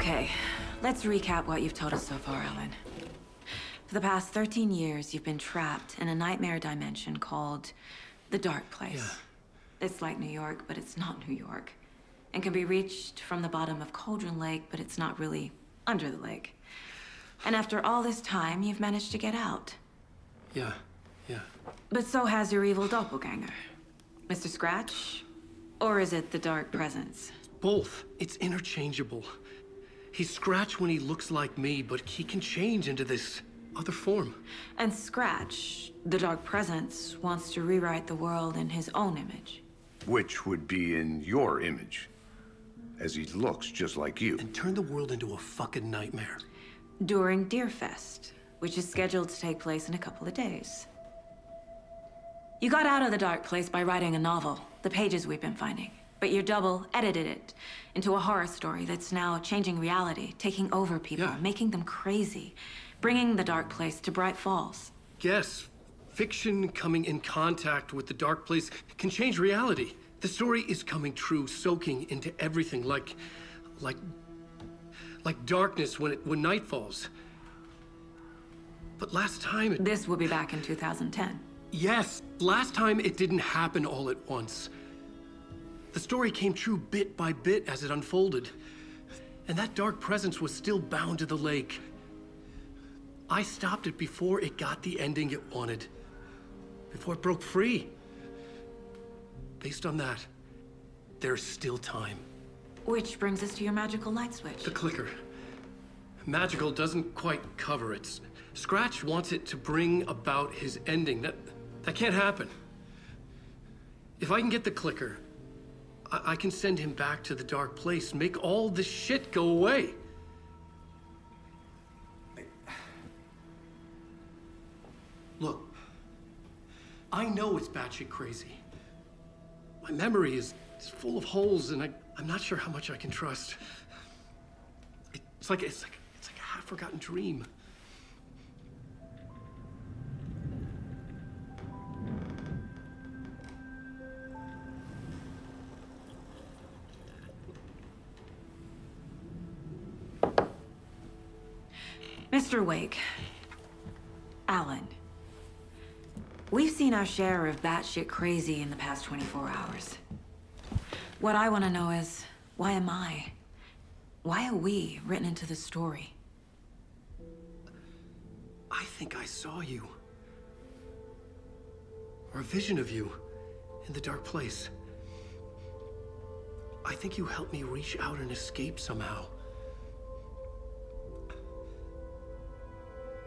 Okay, let's recap what you've told us so far, Alan. For the past 13 years, you've been trapped in a nightmare dimension called the Dark Place. Yeah. It's like New York, but it's not New York. And can be reached from the bottom of Cauldron Lake, but it's not really under the lake. And after all this time, you've managed to get out. Yeah. But so has your evil doppelganger. Mr. Scratch? Or is it the Dark Presence? Both. It's interchangeable. He's Scratch when he looks like me, but he can change into this other form. And Scratch, the Dark Presence, wants to rewrite the world in his own image. Which would be in your image, as he looks just like you. And turn the world into a fucking nightmare. During Deerfest, which is scheduled to take place in a couple of days. You got out of the Dark Place by writing a novel, the pages we've been finding. But your double edited it into a horror story that's now changing reality, taking over people, making them crazy, bringing the Dark Place to Bright Falls. Yes, fiction coming in contact with the Dark Place can change reality. The story is coming true, soaking into everything, like darkness when night falls. But last time This will be back in 2010. Yes, last time it didn't happen all at once. The story came true bit by bit as it unfolded. And that dark presence was still bound to the lake. I stopped it before it got the ending it wanted. Before it broke free. Based on that, there's still time. Which brings us to your magical light switch. The clicker. Magical doesn't quite cover it. Scratch wants it to bring about his ending. That can't happen. If I can get the clicker, I can send him back to the Dark Place, make all this shit go away. Look, I know it's batshit crazy. My memory is full of holes, and I'm not sure how much I can trust. It's like a half-forgotten dream. Mr. Wake, Alan, we've seen our share of batshit crazy in the past 24 hours. What I want to know is, why am I? Why are we written into the story? I think I saw you. Or a vision of you in the Dark Place. I think you helped me reach out and escape somehow.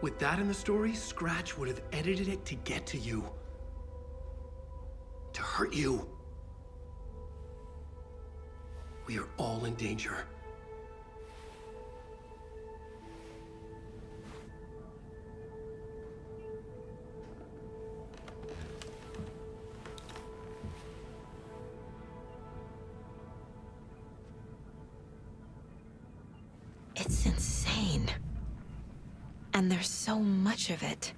With that in the story, Scratch would have edited it to get to you. To hurt you. We are all in danger. It's insane. And there's so much of it.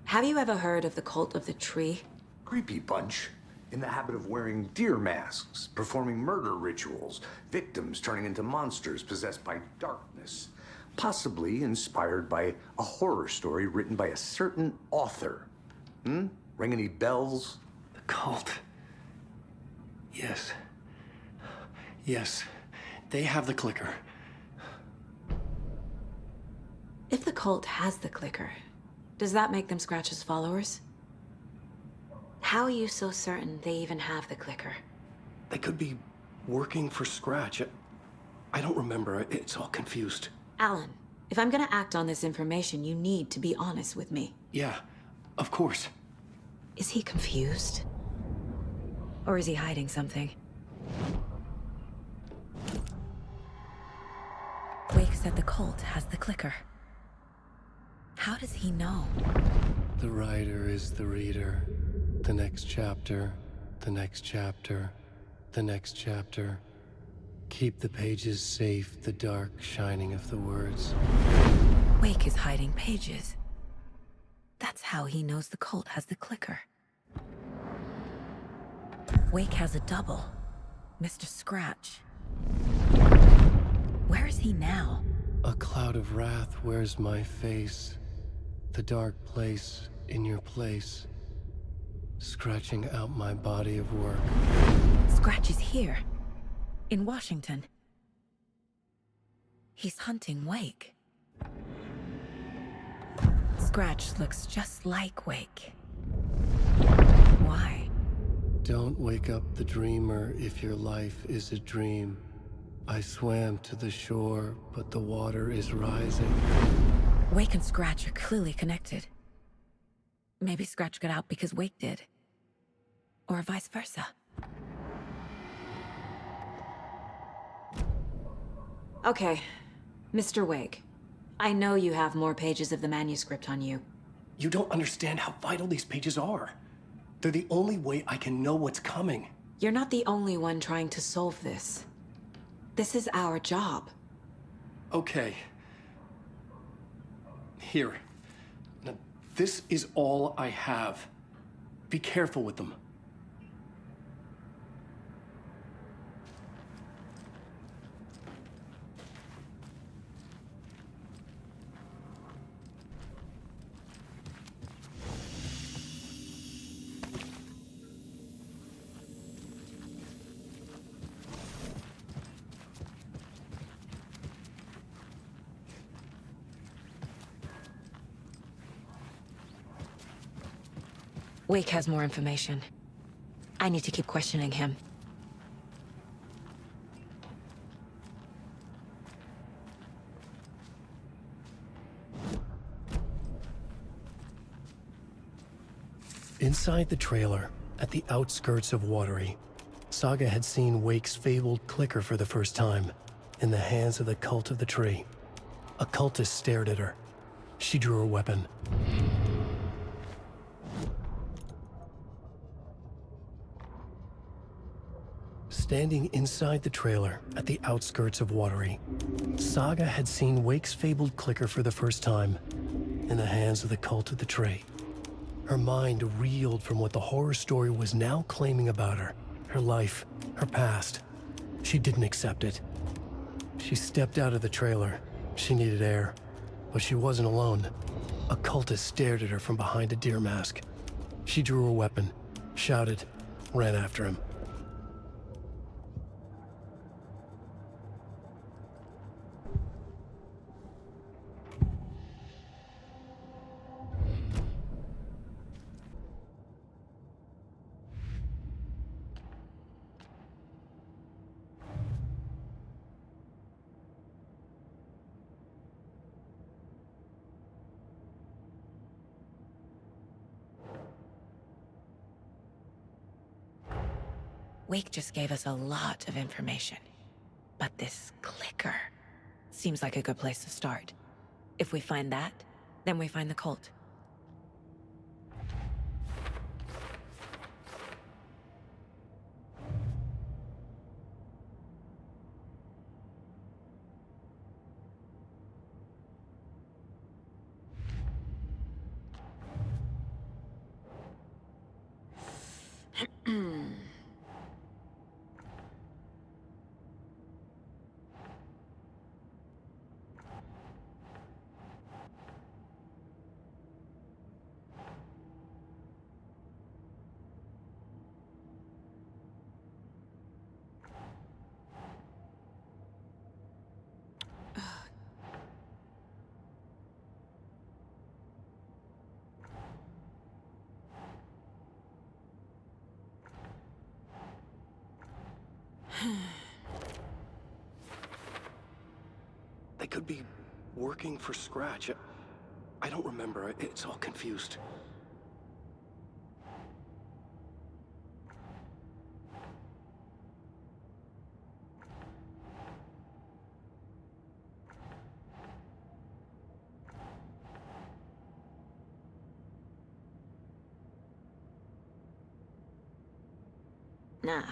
Have you ever heard of the Cult of the Tree? Creepy bunch. In the habit of wearing deer masks, performing murder rituals, victims turning into monsters possessed by darkness. Possibly inspired by a horror story written by a certain author. Ring any bells? The cult. Yes. Yes. They have the clicker. If the cult has the clicker, does that make them Scratch's followers? How are you so certain they even have the clicker? They could be working for Scratch. I don't remember. It's all confused. Alan, if I'm gonna act on this information, you need to be honest with me. Yeah, of course. Is he confused? Or is he hiding something? Wake said the cult has the clicker. How does he know? The writer is the reader. The next chapter, the next chapter, the next chapter. Keep the pages safe, the dark shining of the words. Wake is hiding pages. That's how he knows the cult has the clicker. Wake has a double. Mr. Scratch. Where is he now? A cloud of wrath wears my face. The dark place in your place. Scratching out my body of work. Scratch is here. In Washington. He's hunting Wake. Scratch looks just like Wake. Why? Don't wake up the dreamer if your life is a dream. I swam to the shore, but the water is rising. Wake and Scratch are clearly connected. Maybe Scratch got out because Wake did. Or vice versa. Okay, Mr. Wake. I know you have more pages of the manuscript on you. You don't understand how vital these pages are. They're the only way I can know what's coming. You're not the only one trying to solve this. This is our job. Okay. Here. Now, this is all I have. Be careful with them. Wake has more information. I need to keep questioning him. Inside the trailer, at the outskirts of Watery, Saga had seen Wake's fabled clicker for the first time, in the hands of the Cult of the Tree. A cultist stared at her. She drew her weapon. Standing inside the trailer, at the outskirts of Watery, Saga had seen Wake's fabled clicker for the first time, in the hands of the Cult of the Tree. Her mind reeled from what the horror story was now claiming about her. Her life, her past. She didn't accept it. She stepped out of the trailer. She needed air. But she wasn't alone. A cultist stared at her from behind a deer mask. She drew her weapon, shouted, ran after him. Wake just gave us a lot of information. But this clicker seems like a good place to start. If we find that, then we find the cult. They could be working for Scratch. I don't remember. It's all confused. Nah.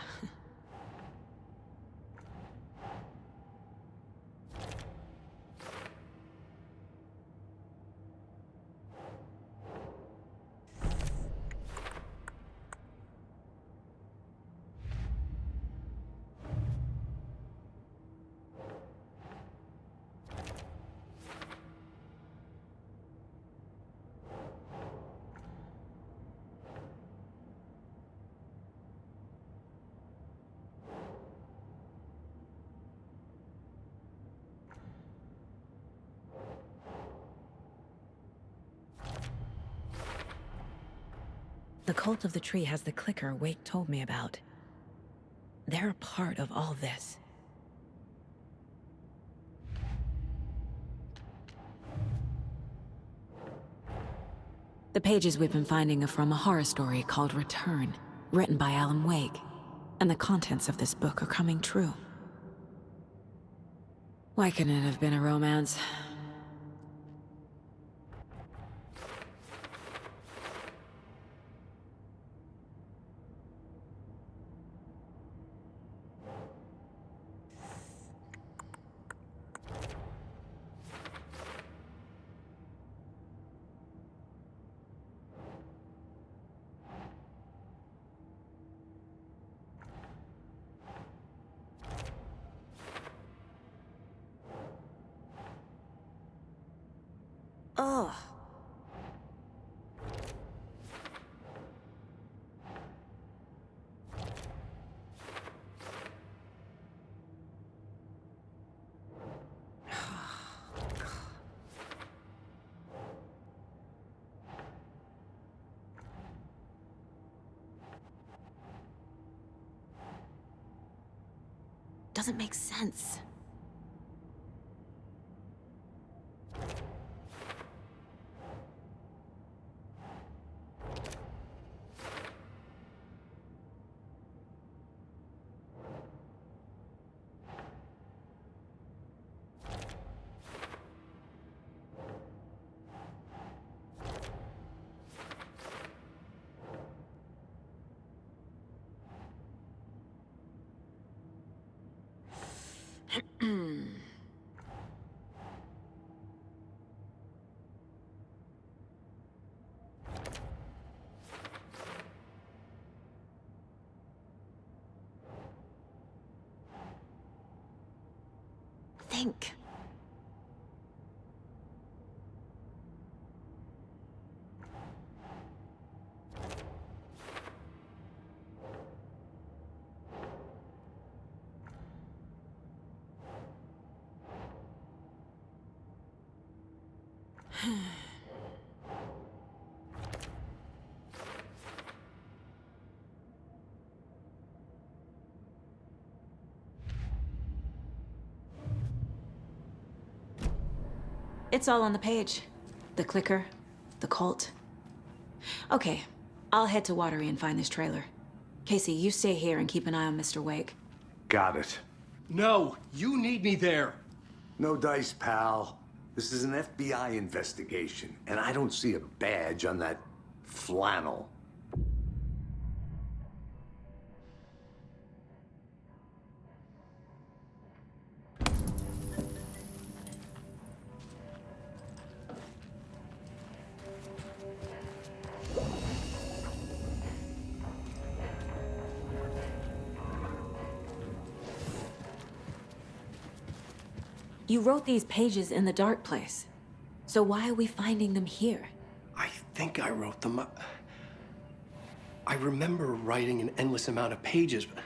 The cult of the tree has the clicker Wake told me about. They're a part of all this. The pages we've been finding are from a horror story called Return, written by Alan Wake. And the contents of this book are coming true. Why couldn't it have been a romance? Oh. Doesn't make sense. Think. It's all on the page. The clicker, the cult. Okay, I'll head to Watery and find this trailer. Casey, you stay here and keep an eye on Mr. Wake. Got it. No, you need me there. No dice, pal. This is an FBI investigation, and I don't see a badge on that flannel. You wrote these pages in the dark place. So why are we finding them here? I think I wrote them. I remember writing an endless amount of pages. But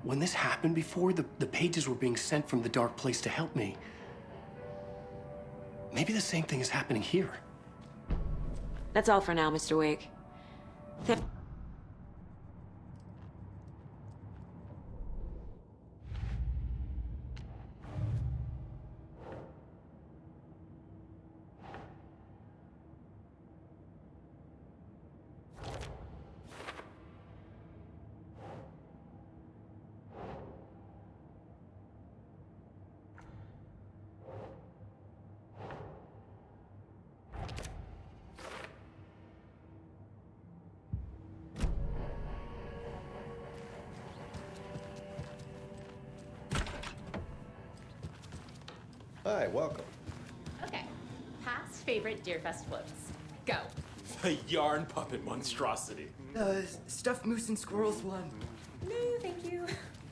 when this happened before, the pages were being sent from the dark place to help me. Maybe the same thing is happening here. That's all for now, Mr. Wake. Hi, welcome. Okay. Past favorite Deerfest floats. Go. The yarn puppet monstrosity. Stuffed moose and squirrels one. No, thank you.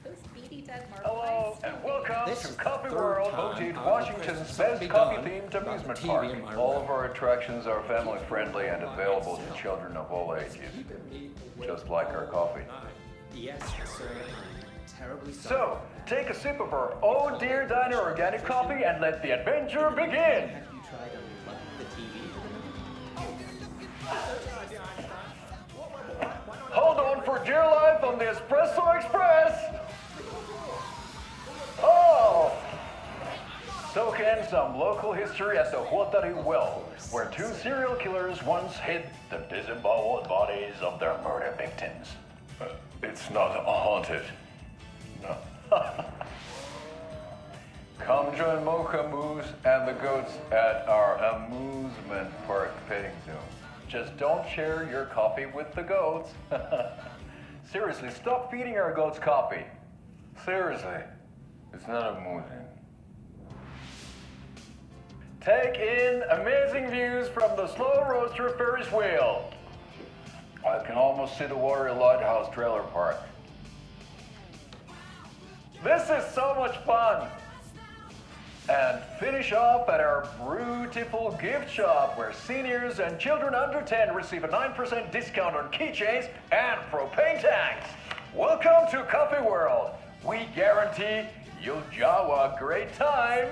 Those beady dead Hello, marbles. and welcome This to is the Coffee third World, time voted I've Washington's requested best something coffee-themed done amusement about the park. TV in my All room. of our attractions are family-friendly and available to children of all ages, just like our coffee. Yes, sir. I'm terribly sorry. So, take a sip of our Oh Dear Diner organic coffee and let the adventure begin! Have you tried to unplug the TV? on for dear life on the Espresso Express. Oh! Soak in some local history at the Watery well, where two serial killers once hid the disemboweled bodies of their murder victims. It's not haunted. No. Come join Mocha Moose and the goats at our amusement park petting zoo. Just don't share your coffee with the goats. Seriously, stop feeding our goats coffee. Seriously, it's not amusing. Take in amazing views from the Slow Roaster Ferris wheel. I can almost see the Watery Lighthouse trailer park. This is so much fun. And finish off at our beautiful gift shop where seniors and children under 10 receive a 9% discount on keychains and propane tanks. Welcome to Coffee World. We guarantee you'll jaw a great time.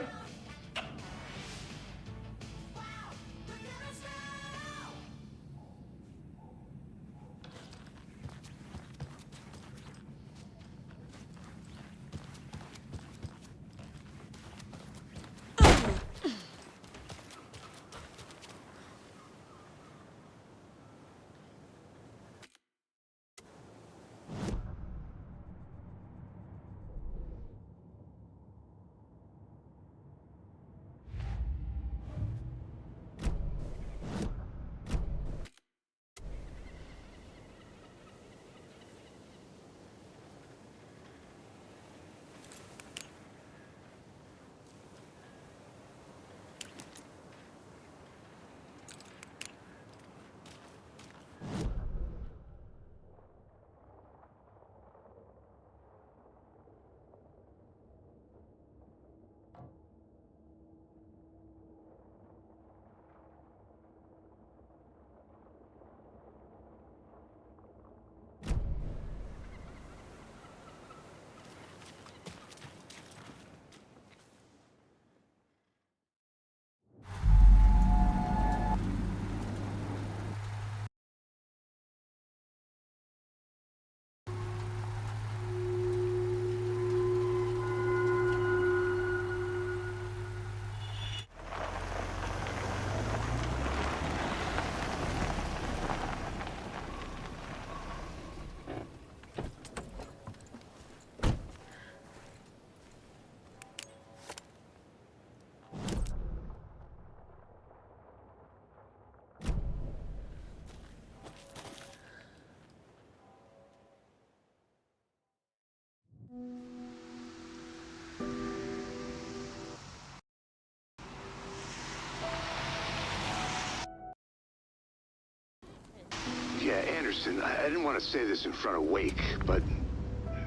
Yeah, Anderson, I didn't want to say this in front of Wake, but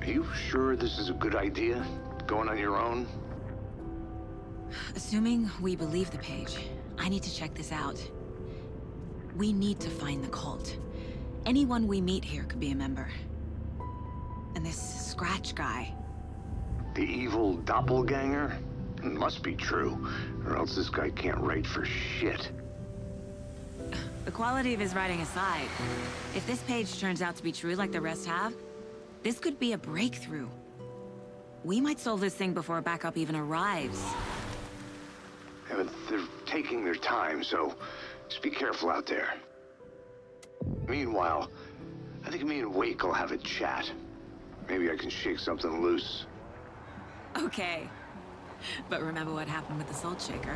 are you sure this is a good idea? Going on your own? Assuming we believe the page, I need to check this out. We need to find the cult. Anyone we meet here could be a member. And this Scratch guy. The evil doppelganger? Must be true, or else this guy can't write for shit. The quality of his writing aside, if this page turns out to be true like the rest have, this could be a breakthrough. We might solve this thing before backup even arrives. Yeah, but they're taking their time, so just be careful out there. Meanwhile, I think me and Wake will have a chat. Maybe I can shake something loose. Okay. But remember what happened with the Salt Shaker?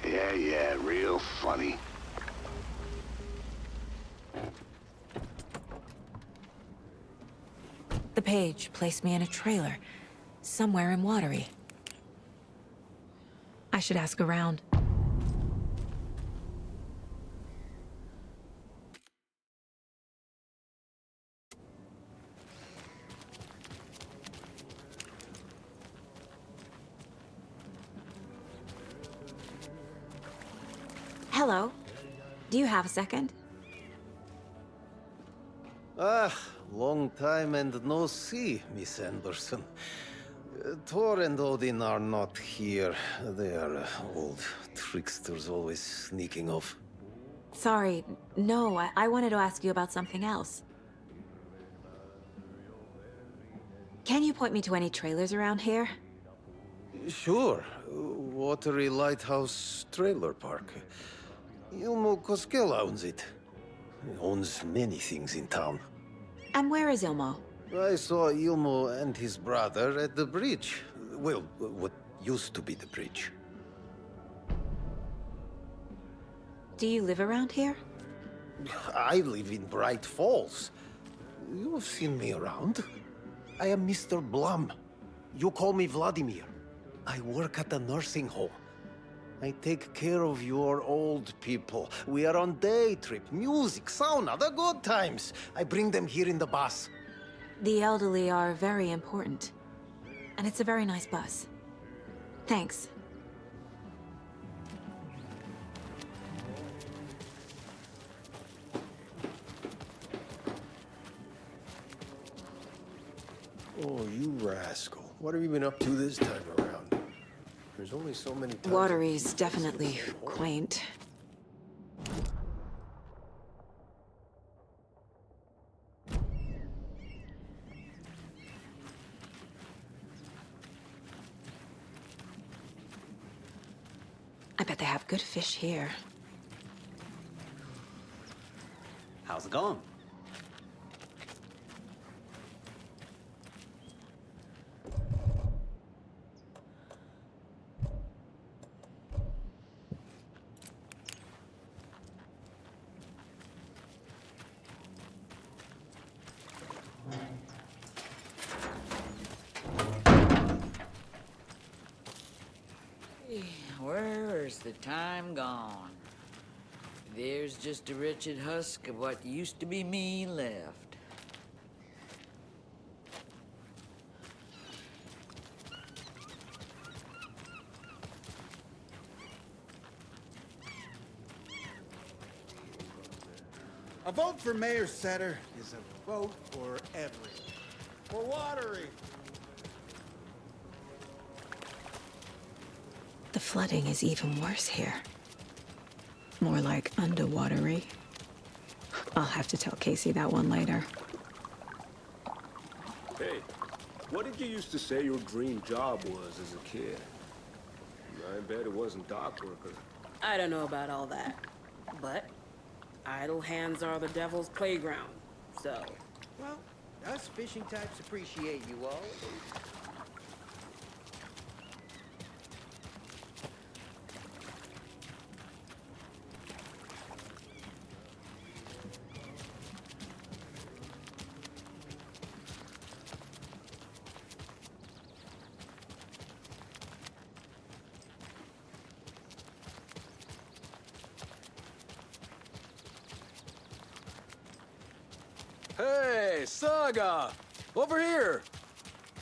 Yeah, real funny. The page placed me in a trailer, somewhere in Watery. I should ask around. Hello. Do you have a second? Long time and no see, Miss Anderson. Thor and Odin are not here. They are old tricksters always sneaking off. Sorry, no, I wanted to ask you about something else. Can you point me to any trailers around here? Sure. Watery Lighthouse Trailer Park. Ilmo Koskela owns it. He owns many things in town. And where is Ilmo? I saw Ilmo and his brother at the bridge. Well, what used to be the bridge. Do you live around here? I live in Bright Falls. You've seen me around. I am Mr. Blum. You call me Vladimir. I work at a nursing home. I take care of your old people. We are on day trip, music, sauna, the good times. I bring them here in the bus. The elderly are very important. And it's a very nice bus. Thanks. Oh, you rascal. What have you been up to this time around? There's only so many times... Watery's definitely quaint. I bet they have good fish here. How's it going? Where's the time gone? There's just a wretched husk of what used to be me left. A vote for Mayor Setter is a vote for everyone. For Watery. The flooding is even worse here. More like underwatery. I'll have to tell Casey that one later. Hey, what did you used to say your dream job was as a kid? I bet it wasn't dock worker. I don't know about all that, but idle hands are the devil's playground, so... Well, us fishing types appreciate you all. Hey, Saga! Over here!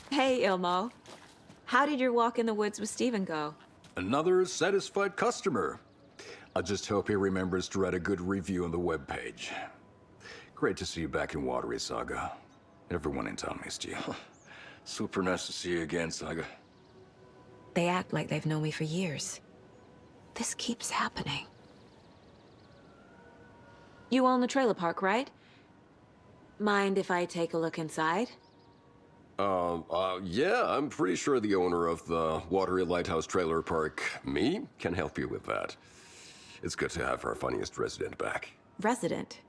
Hey, Ilmo. How did your walk in the woods with Steven go? Another satisfied customer. I just hope he remembers to write a good review on the webpage. Great to see you back in Watery, Saga. Everyone in town missed you. Super nice to see you again, Saga. They act like they've known me for years. This keeps happening. You own the trailer park, right? Mind if I take a look inside? Yeah, I'm pretty sure the owner of the Watery Lighthouse Trailer Park, me, can help you with that. It's good to have our funniest resident back. Resident?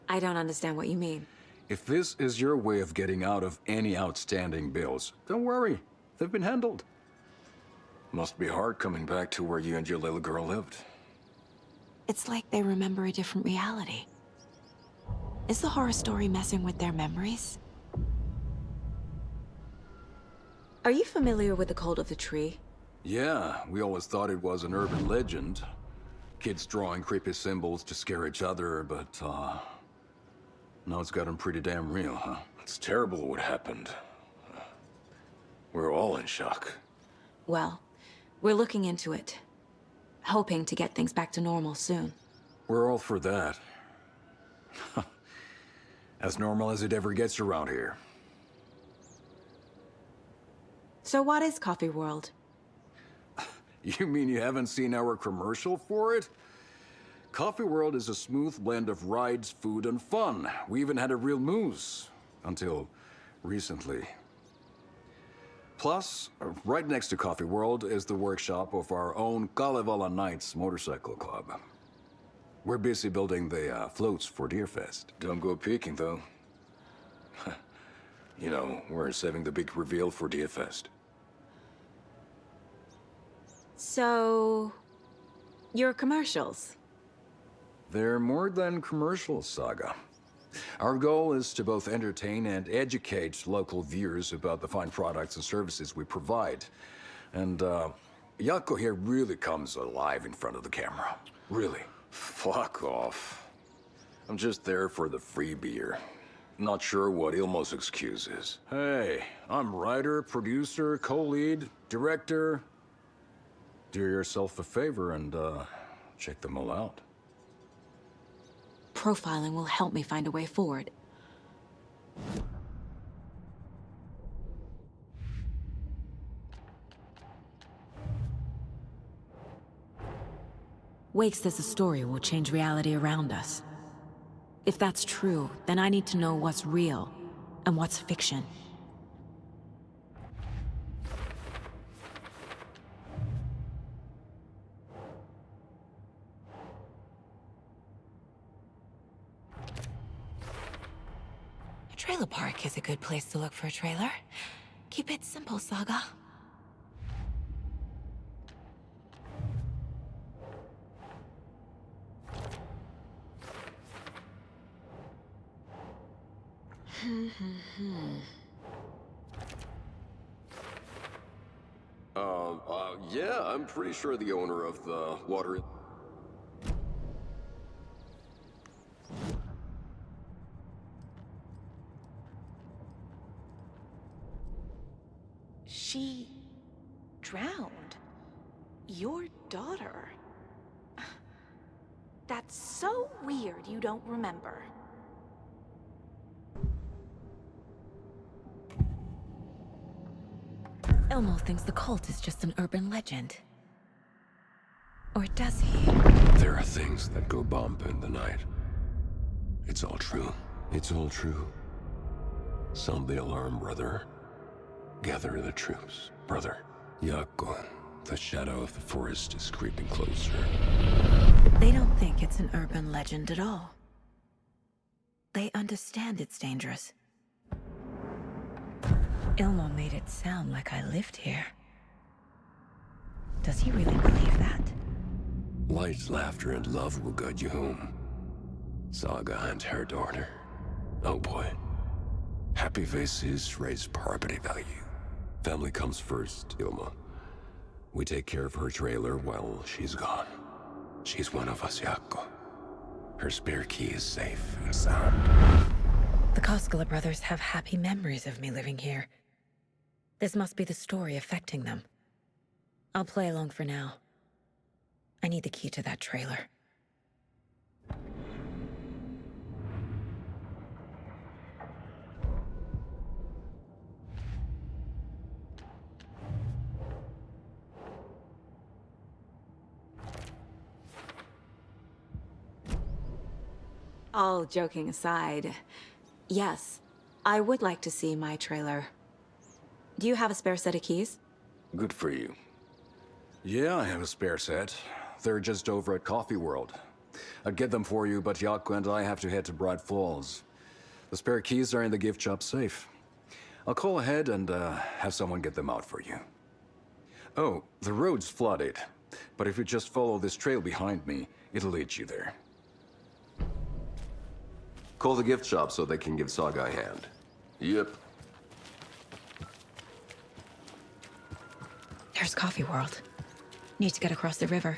I don't understand what you mean. If this is your way of getting out of any outstanding bills, don't worry. They've been handled. Must be hard coming back to where you and your little girl lived. It's like they remember a different reality. Is the horror story messing with their memories? Are you familiar with the Cult of the Tree? Yeah, we always thought it was an urban legend. Kids drawing creepy symbols to scare each other, but, now it's gotten pretty damn real, huh? It's terrible what happened. We're all in shock. Well, we're looking into it. Hoping to get things back to normal soon. We're all for that. As normal as it ever gets around here. So what is Coffee World? You mean you haven't seen our commercial for it? Coffee World is a smooth blend of rides, food, and fun. We even had a real moose. Until recently. Plus, right next to Coffee World is the workshop of our own Kalevala Knights motorcycle club. We're busy building the floats for Deerfest. Don't go peeking, though. You know, we're saving the big reveal for Deerfest. So, your commercials? They're more than commercials, Saga. Our goal is to both entertain and educate local viewers about the fine products and services we provide. And, Jaakko here really comes alive in front of the camera. Really. Fuck off. I'm just there for the free beer. Not sure what Ilmo's excuse is. Hey, I'm writer, producer, co-lead, director. Do yourself a favor and, check them all out. Profiling will help me find a way forward. Wake says the story will change reality around us. If that's true, then I need to know what's real and what's fiction. A trailer park is a good place to look for a trailer. Keep it simple, Saga. Yeah, I'm pretty sure the owner of the Watery... She drowned. Your daughter. That's so weird you don't remember. Ilmo thinks the cult is just an urban legend. Or does he? There are things that go bump in the night. It's all true. It's all true. Sound the alarm, brother. Gather the troops, brother. Jaakko, the shadow of the forest is creeping closer. They don't think it's an urban legend at all. They understand it's dangerous. Ilmo made it sound like I lived here. Does he really believe that? Light, laughter, and love will guide you home. Saga and her daughter. Oh boy. Happy faces raise property value. Family comes first, Ilma. We take care of her trailer while she's gone. She's one of us, Jaakko. Her spare key is safe and sound. The Koskela brothers have happy memories of me living here. This must be the story affecting them. I'll play along for now. I need the key to that trailer. All joking aside, yes, I would like to see my trailer. Do you have a spare set of keys? Good for you. Yeah, I have a spare set. They're just over at Coffee World. I'd get them for you, but Jaakko and I have to head to Bright Falls. The spare keys are in the gift shop safe. I'll call ahead and have someone get them out for you. Oh, the road's flooded, but if you just follow this trail behind me, it'll lead you there. Call the gift shop so they can give Saga a hand. Yep. There's Coffee World. Need to get across the river.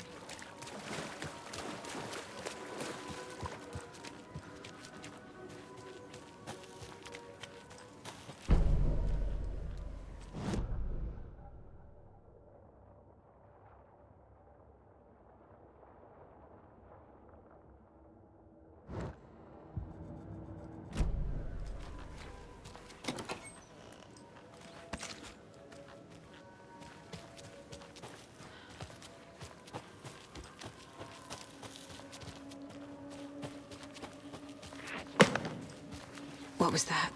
What was that?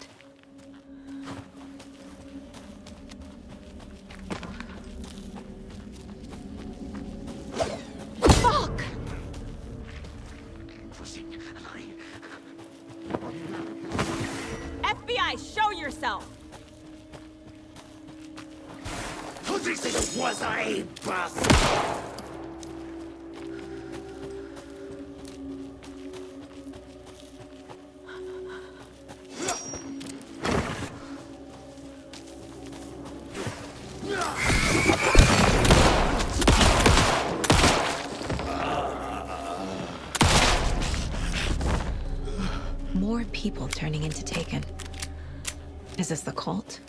This was a bust! More people turning into Taken. Is this the cult?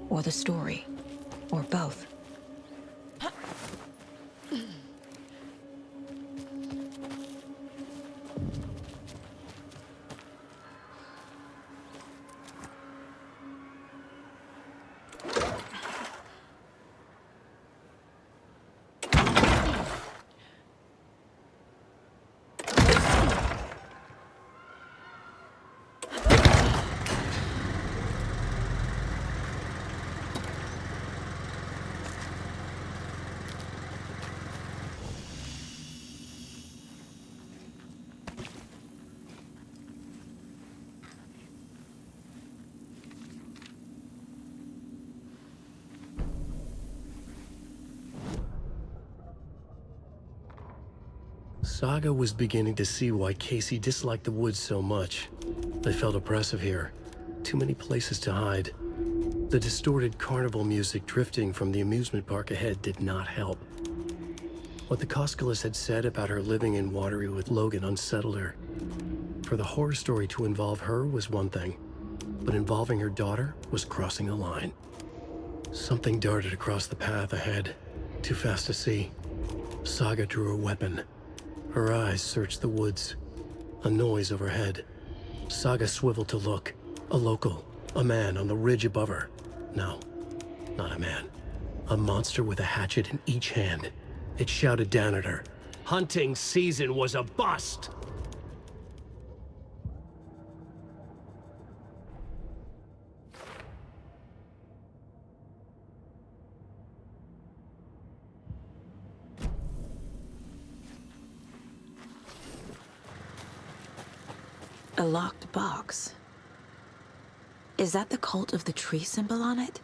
Or the story? Or both? Saga was beginning to see why Casey disliked the woods so much. They felt oppressive here. Too many places to hide. The distorted carnival music drifting from the amusement park ahead did not help. What the Koskalis had said about her living in Watery with Logan unsettled her. For the horror story to involve her was one thing, but involving her daughter was crossing a line. Something darted across the path ahead, too fast to see. Saga drew her weapon. Her eyes searched the woods. A noise overhead. Saga swiveled to look. A local. A man on the ridge above her. No, not a man. A monster with a hatchet in each hand. It shouted down at her. Hunting season was a bust! A locked box. Is that the cult of the tree symbol on it?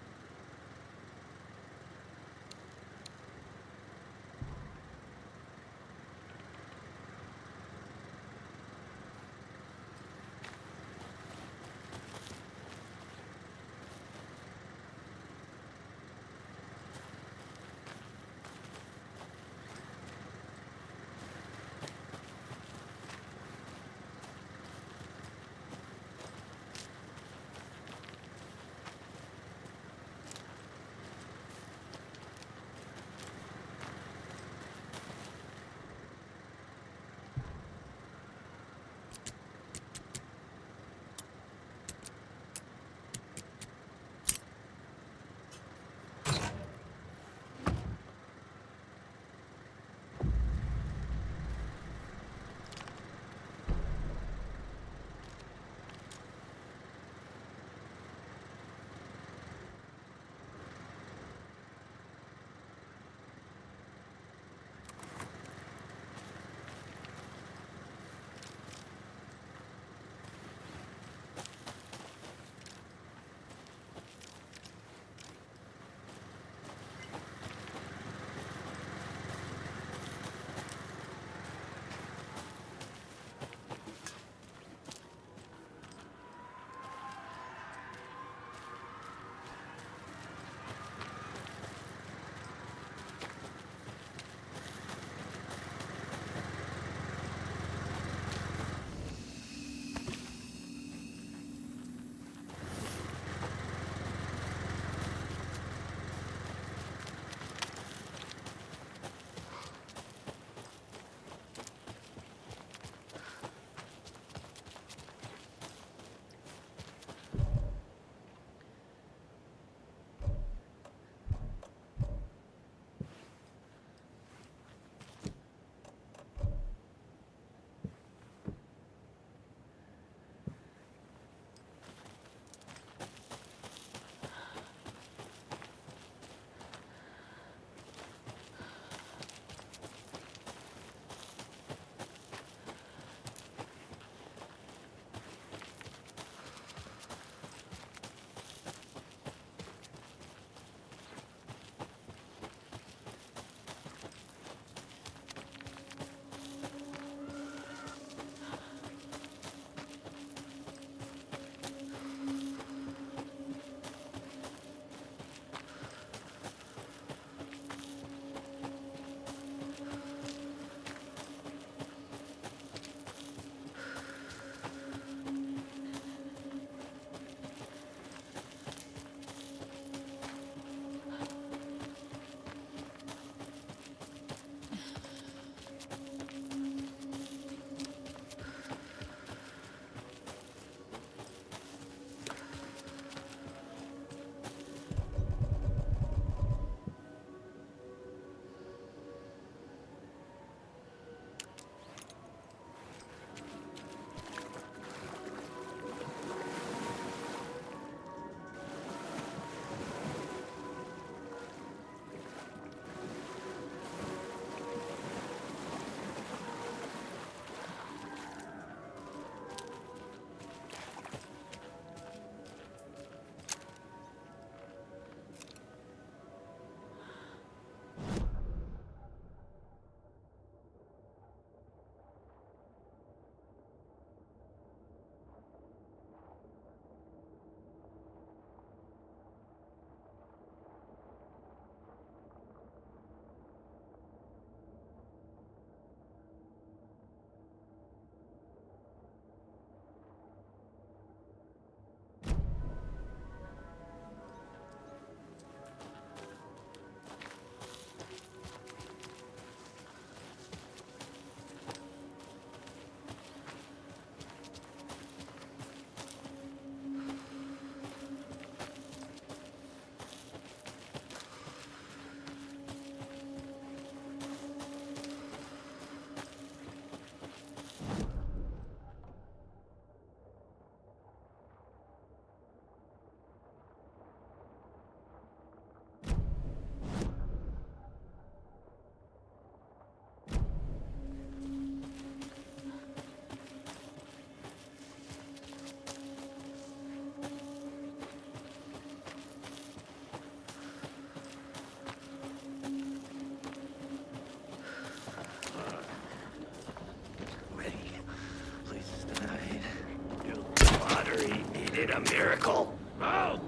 a miracle. Oh!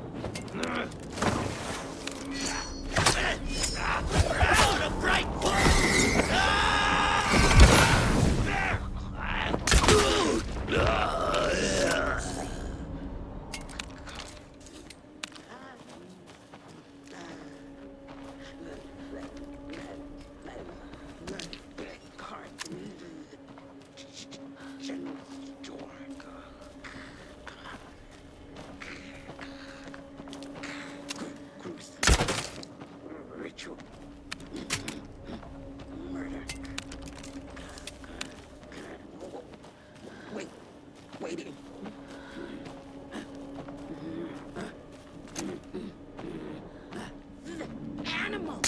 Out of bright ritual. Murder. Waiting. Animal!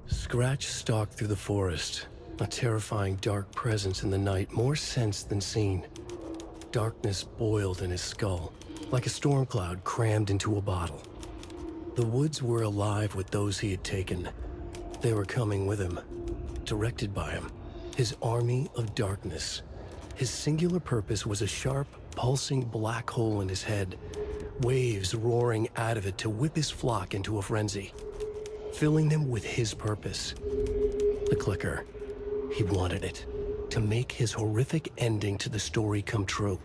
Scratch stalked through the forest, a terrifying dark presence in the night, more sensed than seen. Darkness boiled in his skull, like a storm cloud crammed into a bottle. The woods were alive with those he had taken. They were coming with him, directed by him, his army of darkness. His singular purpose was a sharp, pulsing black hole in his head, waves roaring out of it to whip his flock into a frenzy, filling them with his purpose. The clicker. He wanted it, to make his horrific ending to the story come true.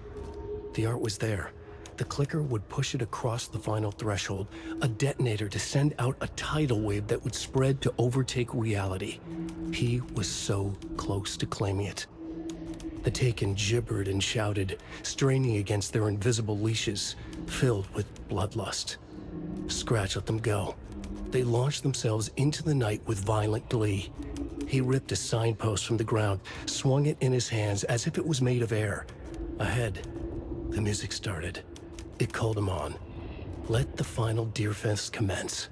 The art was there. The clicker would push it across the final threshold, a detonator to send out a tidal wave that would spread to overtake reality. He was so close to claiming it. The Taken gibbered and shouted, straining against their invisible leashes, filled with bloodlust. Scratch let them go. They launched themselves into the night with violent glee. He ripped a signpost from the ground, swung it in his hands as if it was made of air. Ahead, the music started. It called him on. Let the final Deerfest commence.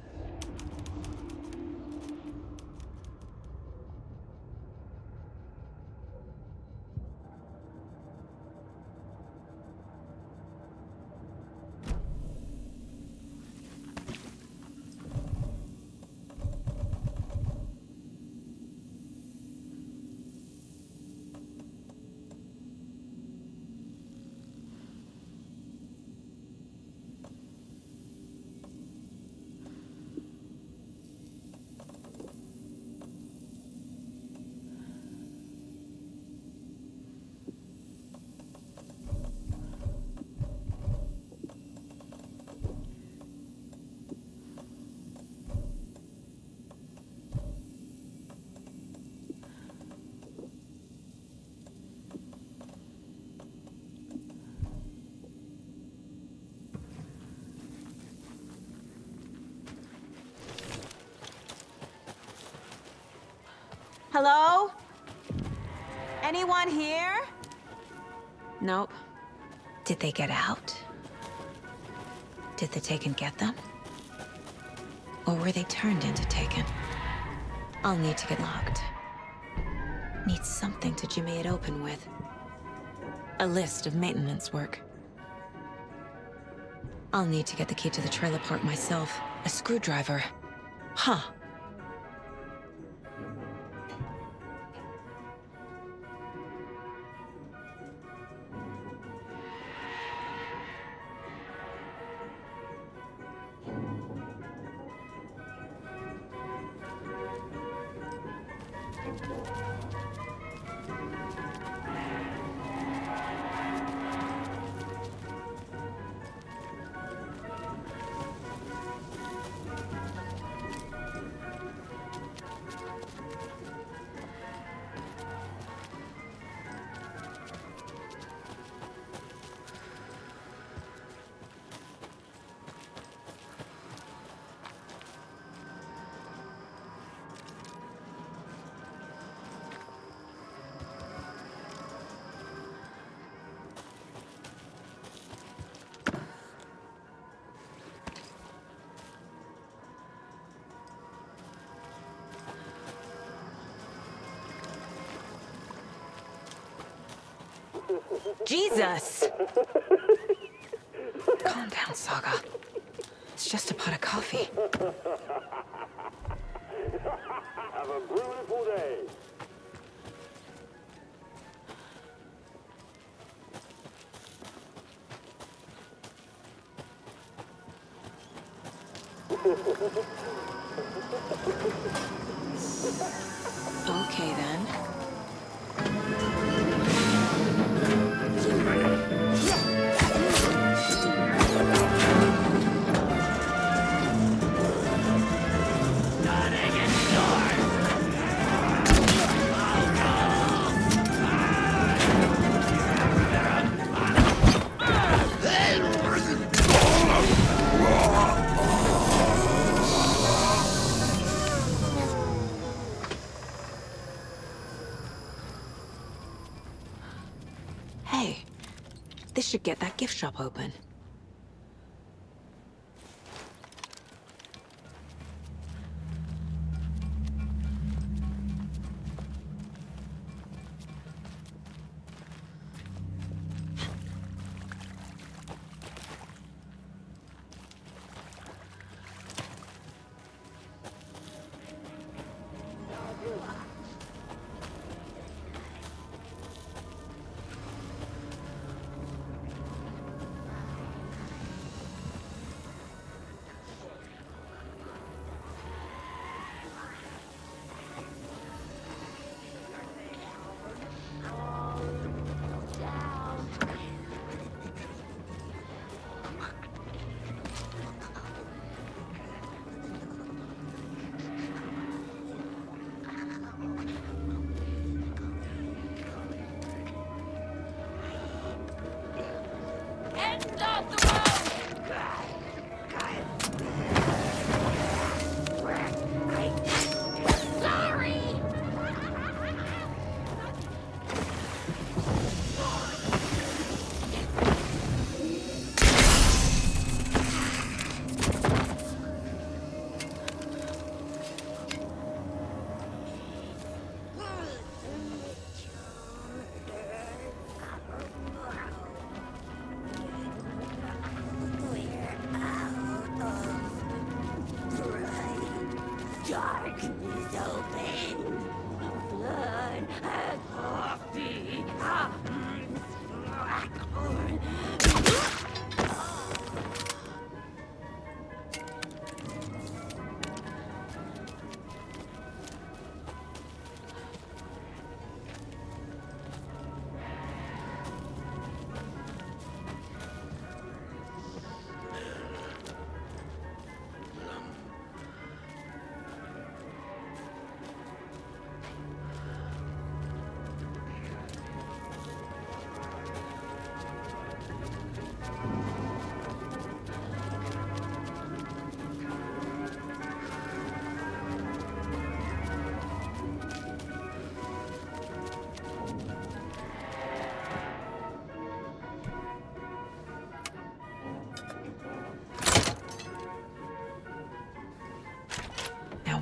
Hello? Anyone here? Nope. Did they get out? Did the Taken get them? Or were they turned into Taken? I'll need to get locked. Need something to jimmy it open with. A list of maintenance work. I'll need to get the key to the trailer park myself. A screwdriver. Huh. Jesus! Calm down, Saga. It's just a pot of coffee. Have a beautiful day. Okay, then. Hey, this should get that gift shop open.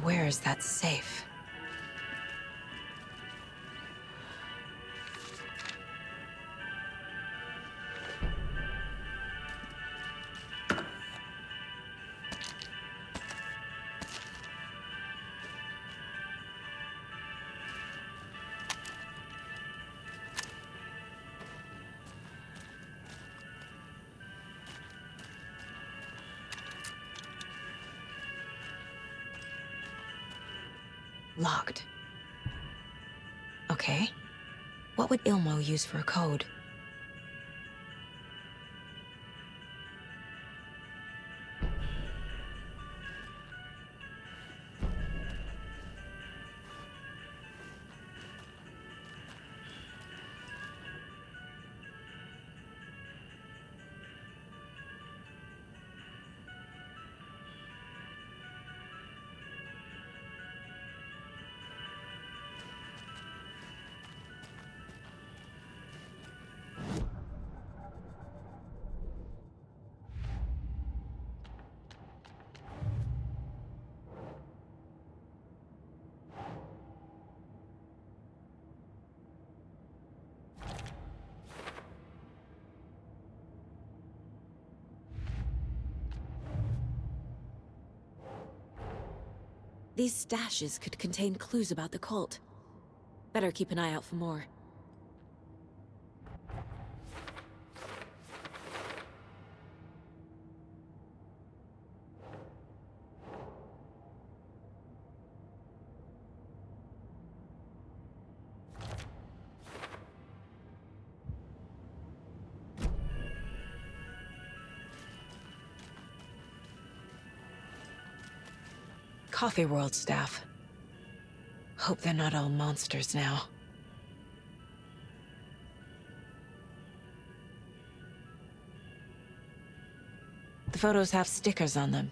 where is that safe? Locked. Okay. What would Ilmo use for a code? These stashes could contain clues about the cult. Better keep an eye out for more. Coffee World staff. Hope they're not all monsters now. The photos have stickers on them.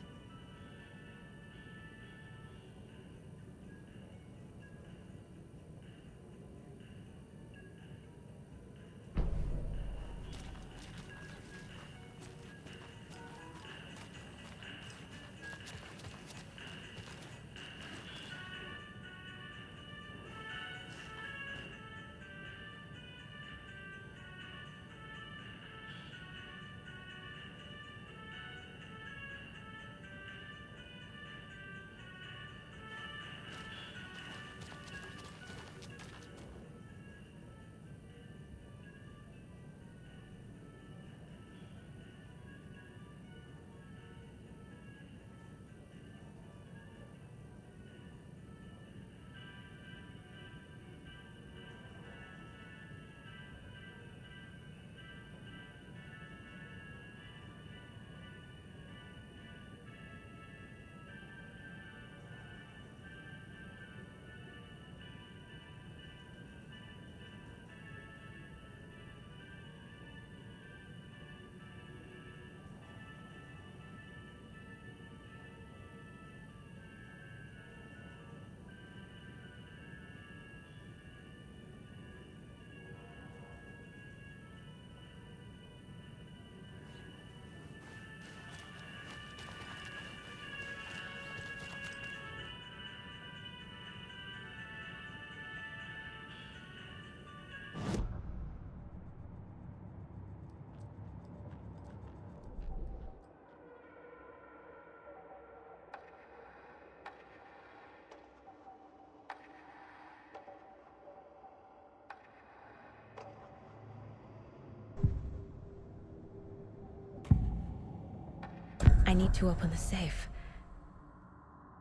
I need to open the safe.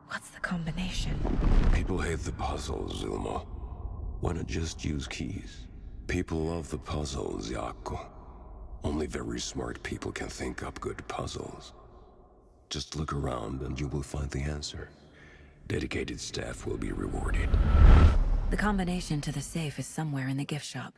What's the combination? People hate the puzzles, Ilmo. Why not just use keys? People love the puzzles, Jaakko. Only very smart people can think up good puzzles. Just look around and you will find the answer. Dedicated staff will be rewarded. The combination to the safe is somewhere in the gift shop.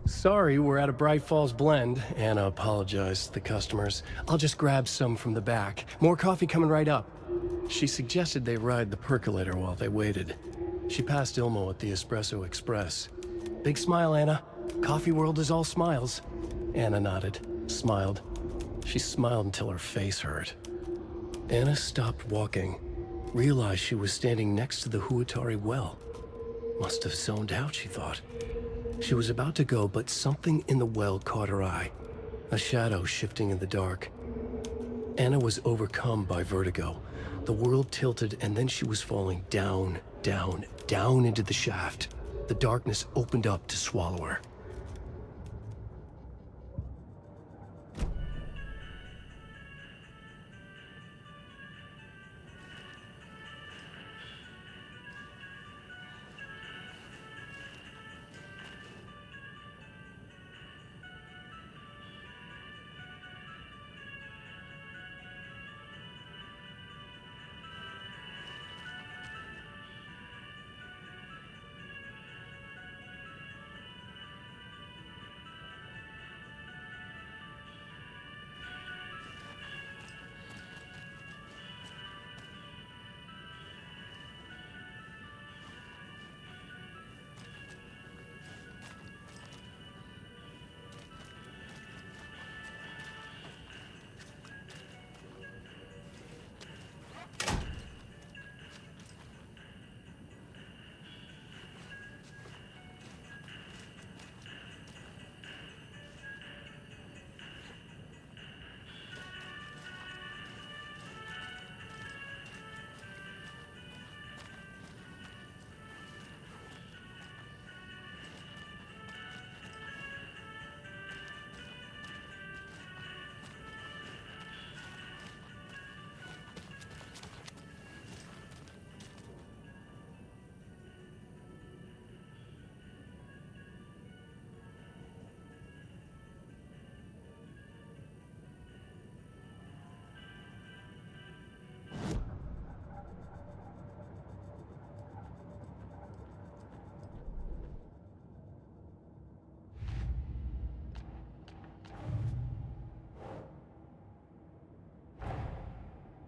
Sorry, we're at a Bright Falls blend. Anna apologized to the customers. I'll just grab some from the back. More coffee coming right up. She suggested they ride the percolator while they waited. She passed Ilmo at the Espresso Express. Big smile, Anna. Coffee World is all smiles. Anna nodded, smiled. She smiled until her face hurt. Anna stopped walking, realized she was standing next to the Huatari well. Must have zoned out, she thought. She was about to go, but something in the well caught her eye. A shadow shifting in the dark. Anna was overcome by vertigo. The world tilted, and then she was falling down, down, down into the shaft. The darkness opened up to swallow her.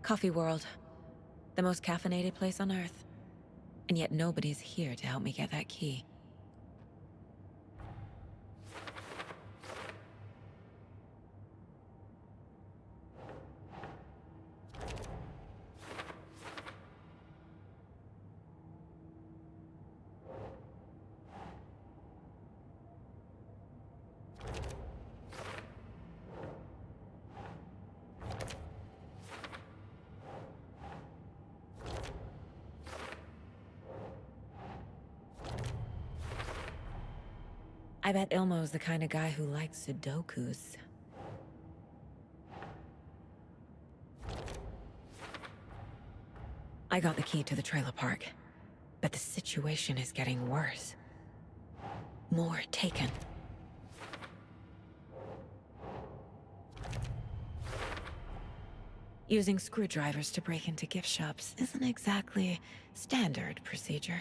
Coffee World. The most caffeinated place on Earth. And yet nobody's here to help me get that key. I bet Ilmo's the kind of guy who likes Sudokus. I got the key to the trailer park, but the situation is getting worse. More taken. Using screwdrivers to break into gift shops isn't exactly standard procedure.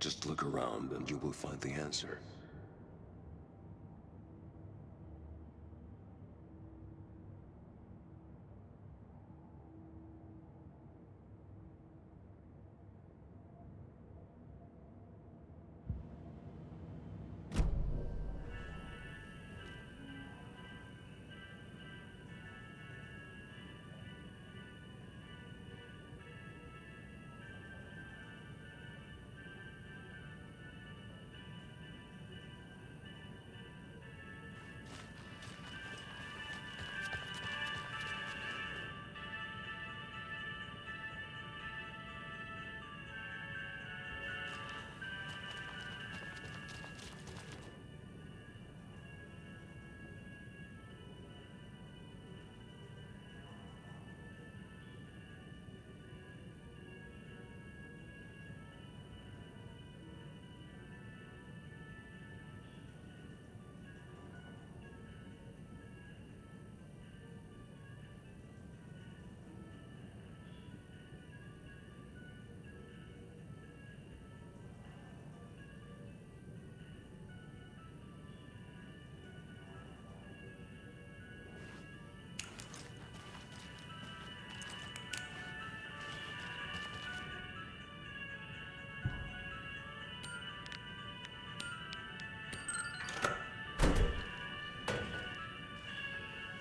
Just look around and you will find the answer.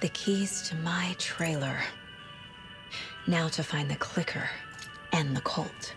The keys to my trailer. Now to find the clicker and the Colt.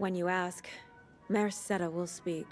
When you ask, Mayor Seta will speak.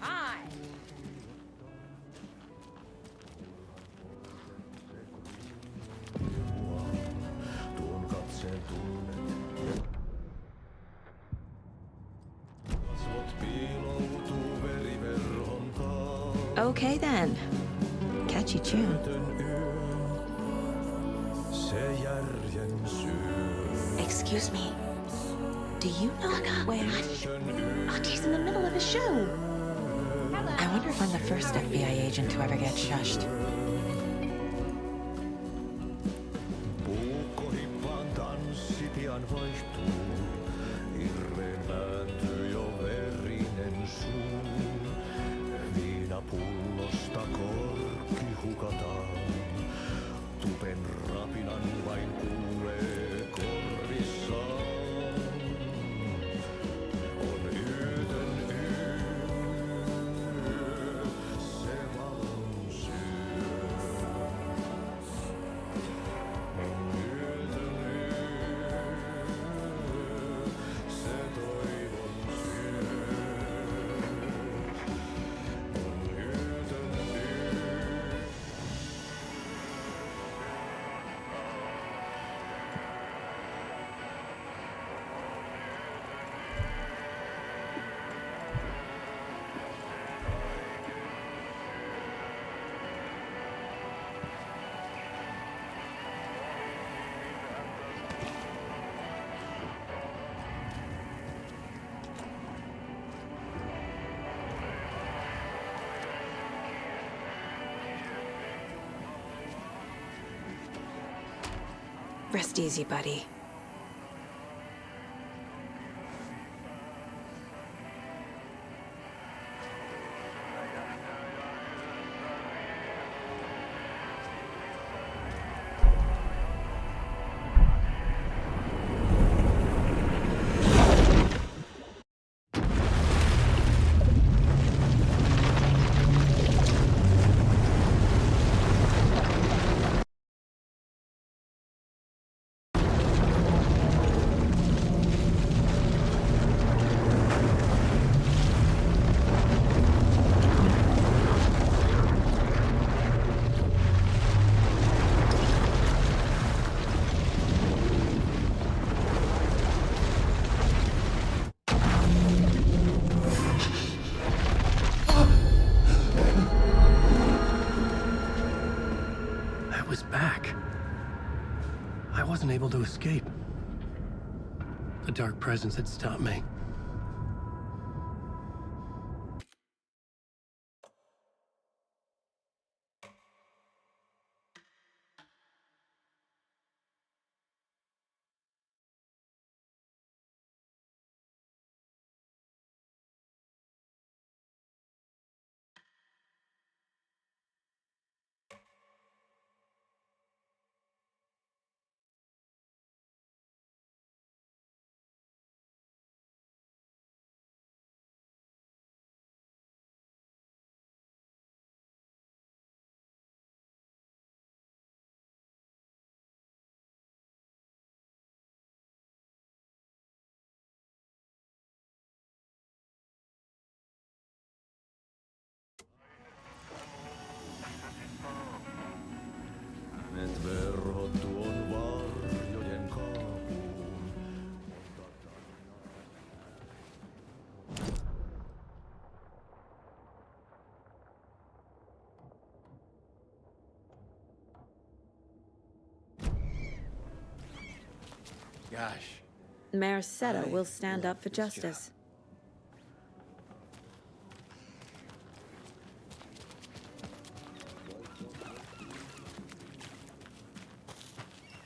Hi! Okay then. Catchy tune. Excuse me. Do you know where... He's in the middle of a show. I wonder if I'm the first FBI agent to ever get shushed. Rest easy, buddy. Back. I wasn't able to escape. The dark presence had stopped me. Gosh. Mayor Seta I will stand love up for this job. justice.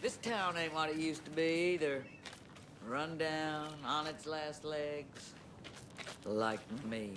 This town ain't what it used to be either. Run down, on its last legs. Like me.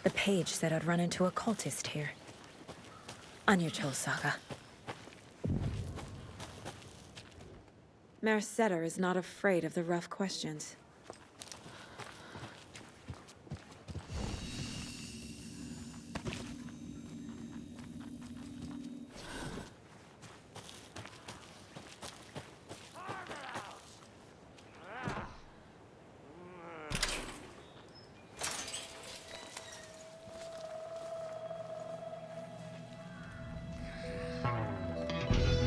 The page said I'd run into a cultist here. On your toes, Saga. Mayor Seta is not afraid of the rough questions.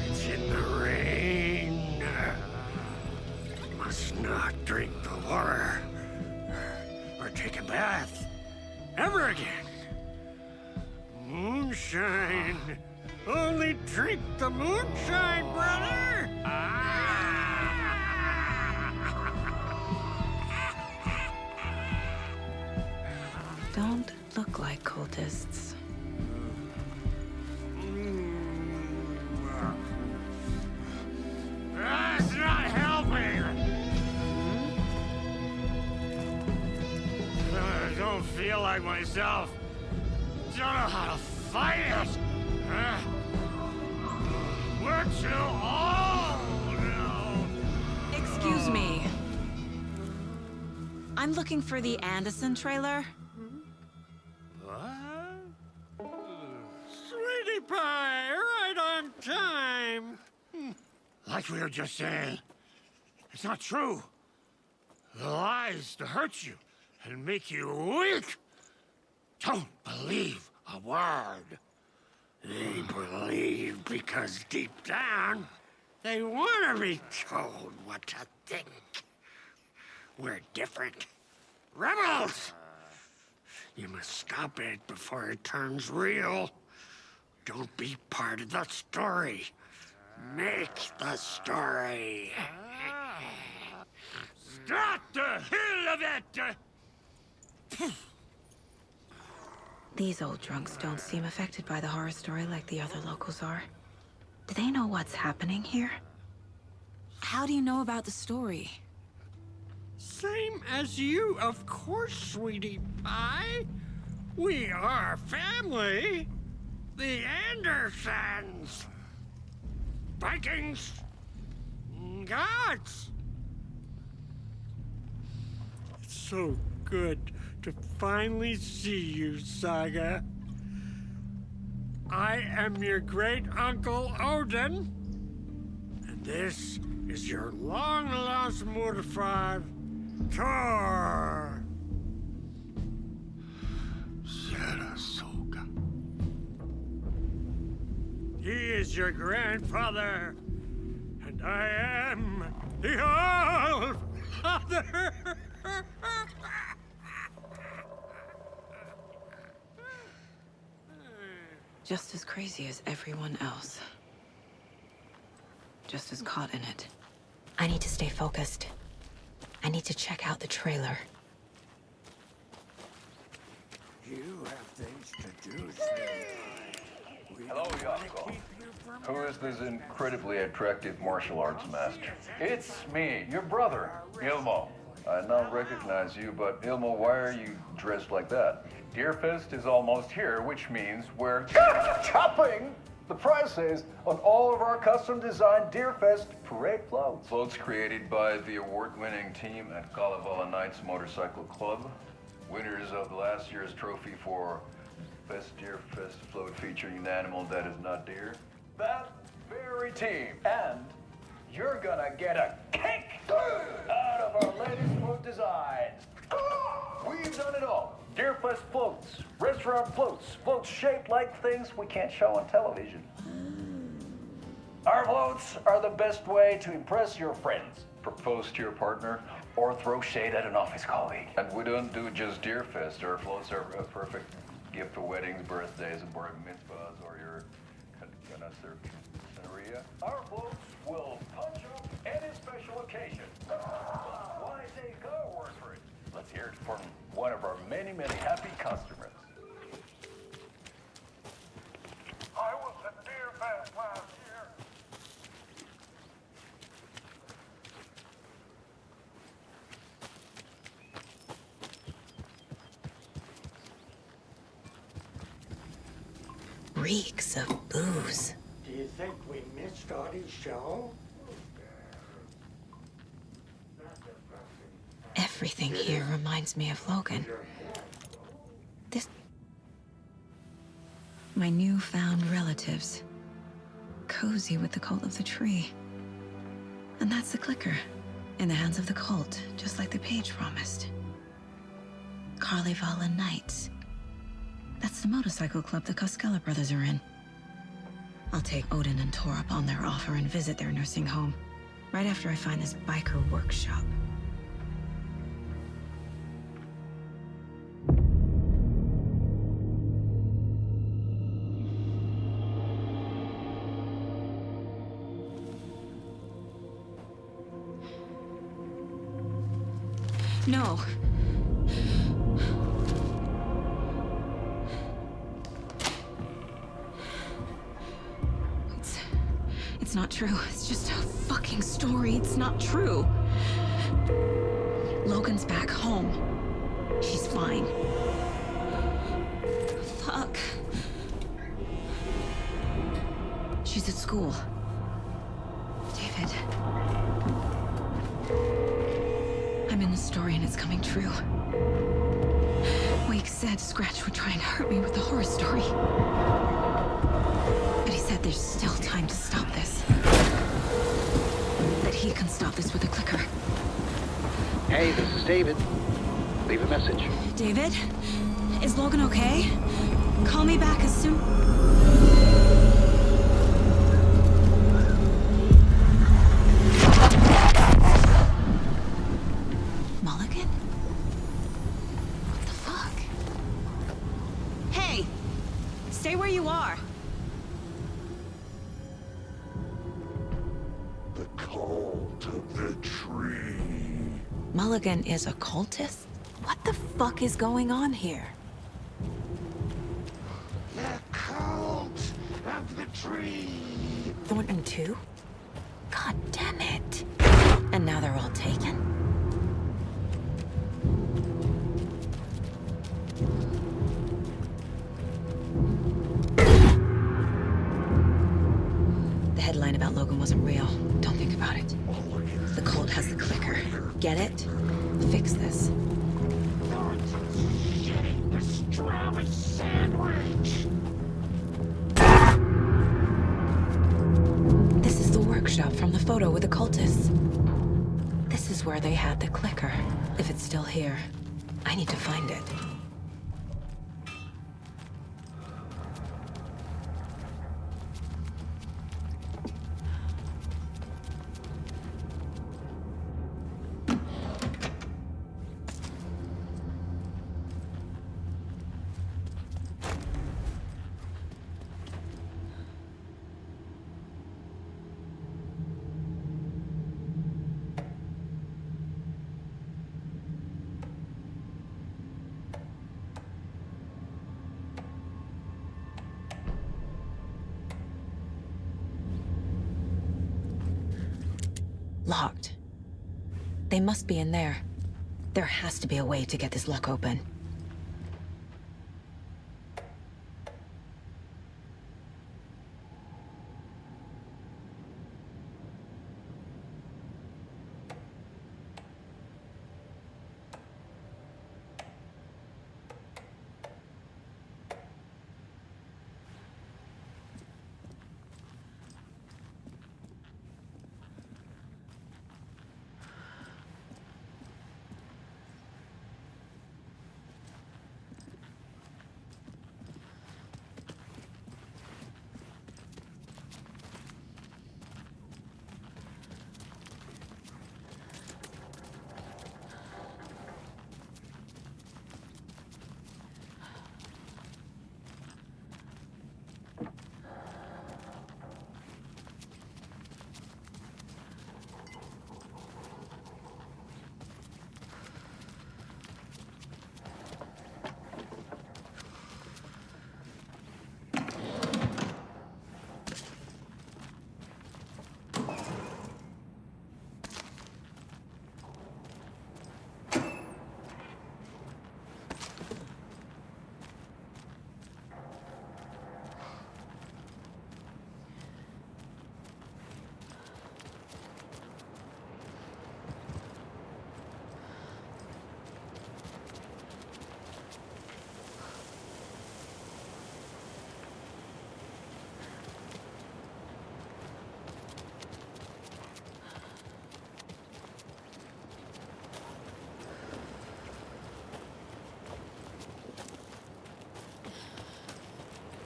It's in the rain. Must not drink the water or take a bath ever again. Moonshine. Only drink the moonshine, brother. Don't look like cultists. That's not helping. I don't feel like myself. Don't know how to fight it. We're too old now. Excuse me. I'm looking for the Anderson trailer. What? Sweetie pie, right on time. Like we were just saying, it's not true. The lies to hurt you and make you weak. Don't believe a word. They believe because deep down, they want to be told what to think. We're different. Rebels! You must stop it before it turns real. Don't be part of the story. Make the story. Start the hell of it! These old drunks don't seem affected by the horror story like the other locals are. Do they know what's happening here? How do you know about the story? Same as you, of course, sweetie pie. We are family. The Andersons. Vikings. Gods. It's so good to finally see you, Saga. I am your great uncle Odin, and this is your long-lost mortified Thor. Sarasota. He is your grandfather, and I am the All-Father. Just as crazy as everyone else. Just as caught in it. I need to stay focused. I need to check out the trailer. You have things to do, Hello, Yako. Who is this incredibly attractive martial arts master? It's me, your brother, Ilmo. I now recognize you, but Ilmo, why are you dressed like that? Deerfest is almost here, which means we're chopping the prices on all of our custom-designed Deerfest parade floats. Floats created by the award-winning team at Carnival Knights Motorcycle Club. Winners of last year's trophy for Best Deerfest float featuring an animal that is not deer. That very team. And you're gonna get a kick out of our latest float designs. We've done it all. Deerfest floats, restaurant floats, floats shaped like things we can't show on television. Our floats are the best way to impress your friends, propose to your partner, or throw shade at an office colleague. And we don't do just Deerfest. Our floats are a perfect gift for weddings, birthdays, and bar mitzvahs, or your canasta. Our floats will punch up any special occasion. Why take our word for it? Let's hear it from one of our many, many happy customers. I was at Deerfest last year. Reeks of booze. Do you think we missed Audie's show? Everything here reminds me of Logan. My newfound relatives. Cozy with the cult of the tree. And that's the clicker. In the hands of the cult, just like the page promised. Carnival Knights. That's the motorcycle club the Koskela brothers are in. I'll take Odin and Tor up on their offer and visit their nursing home. Right after I find this biker workshop. No. It's not true. It's just a fucking story. It's not true. Logan's back home. She's fine. Fuck. She's at school. David. I'm in the story and it's coming true. Wake said Scratch would try and hurt me with the horror story. But he said there's still time to stop this. That he can stop this with a clicker. Hey, this is David. Leave a message. David? Is Logan okay? Call me back as soon... Mulligan? What the fuck? Hey! Stay where you are. cult of the tree. Mulligan is a cultist? What the fuck is going on here? The cult of the tree. Thornton too? God damn it. And now they're all taken? The headline about Logan wasn't real. Don't think about it. The cult has the clicker. Get it? Fix this. The strawberry sandwich. This is the workshop from the photo with the cultists. This is where they had the clicker. If it's still here, I need to find it. Locked. They must be in there. There has to be a way to get this lock open.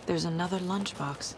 There's another lunchbox.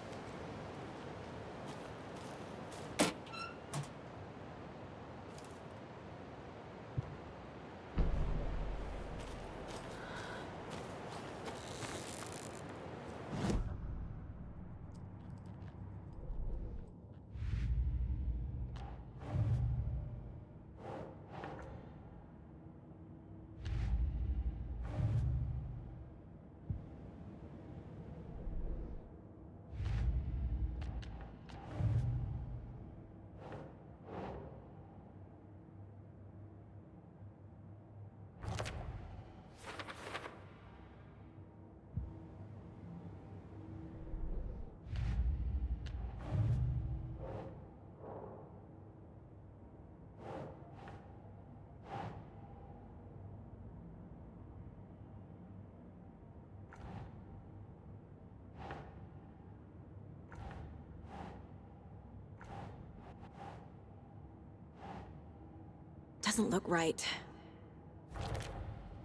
Doesn't look right.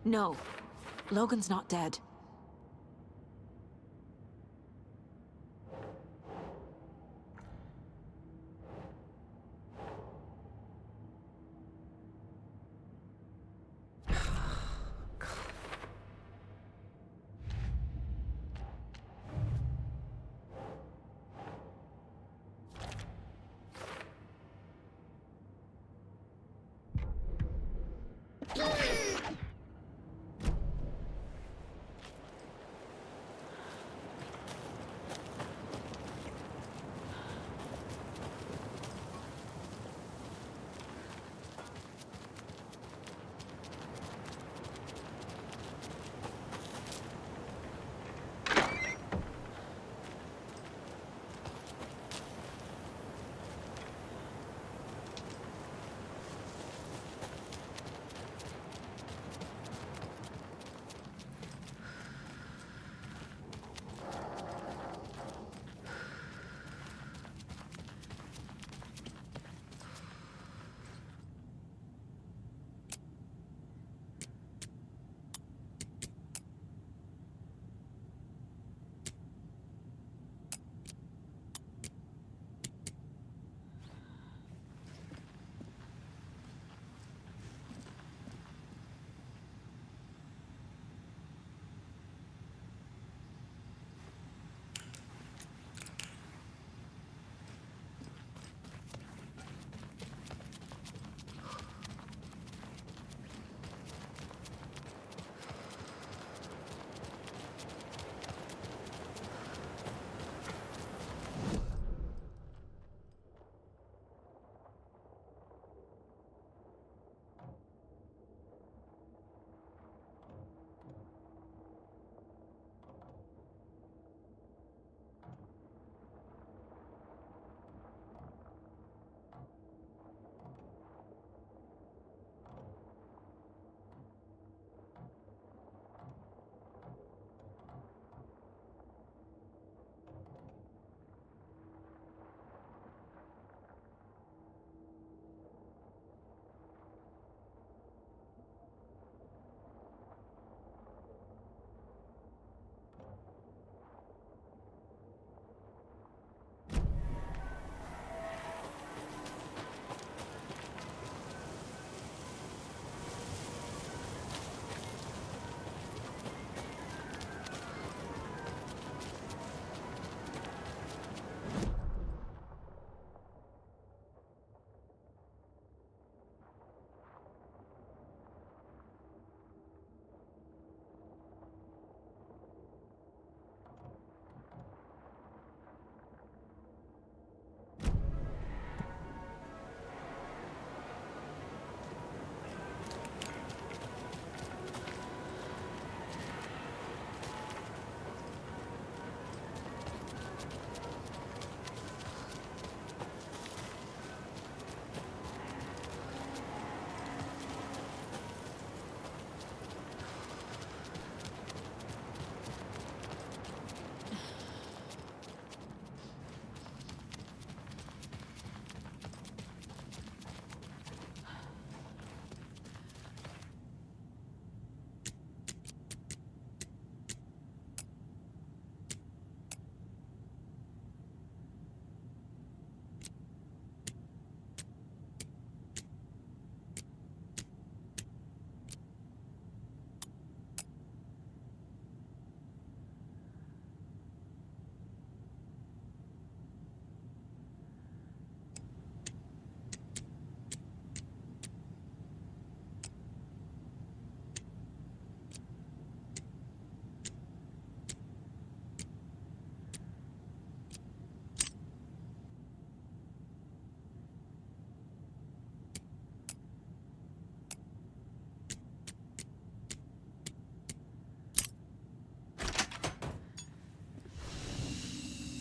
No, Logan's not dead.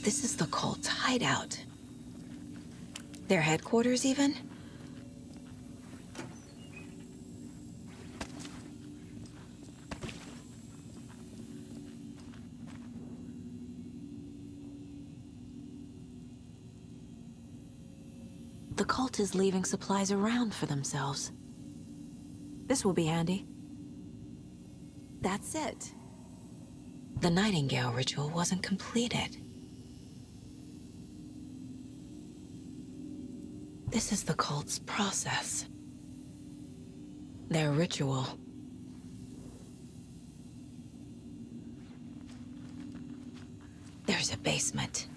This is the cult's hideout. Their headquarters, even? The cult is leaving supplies around for themselves. This will be handy. That's it. The Nightingale ritual wasn't completed. This is the cult's process. Their ritual. There's a basement.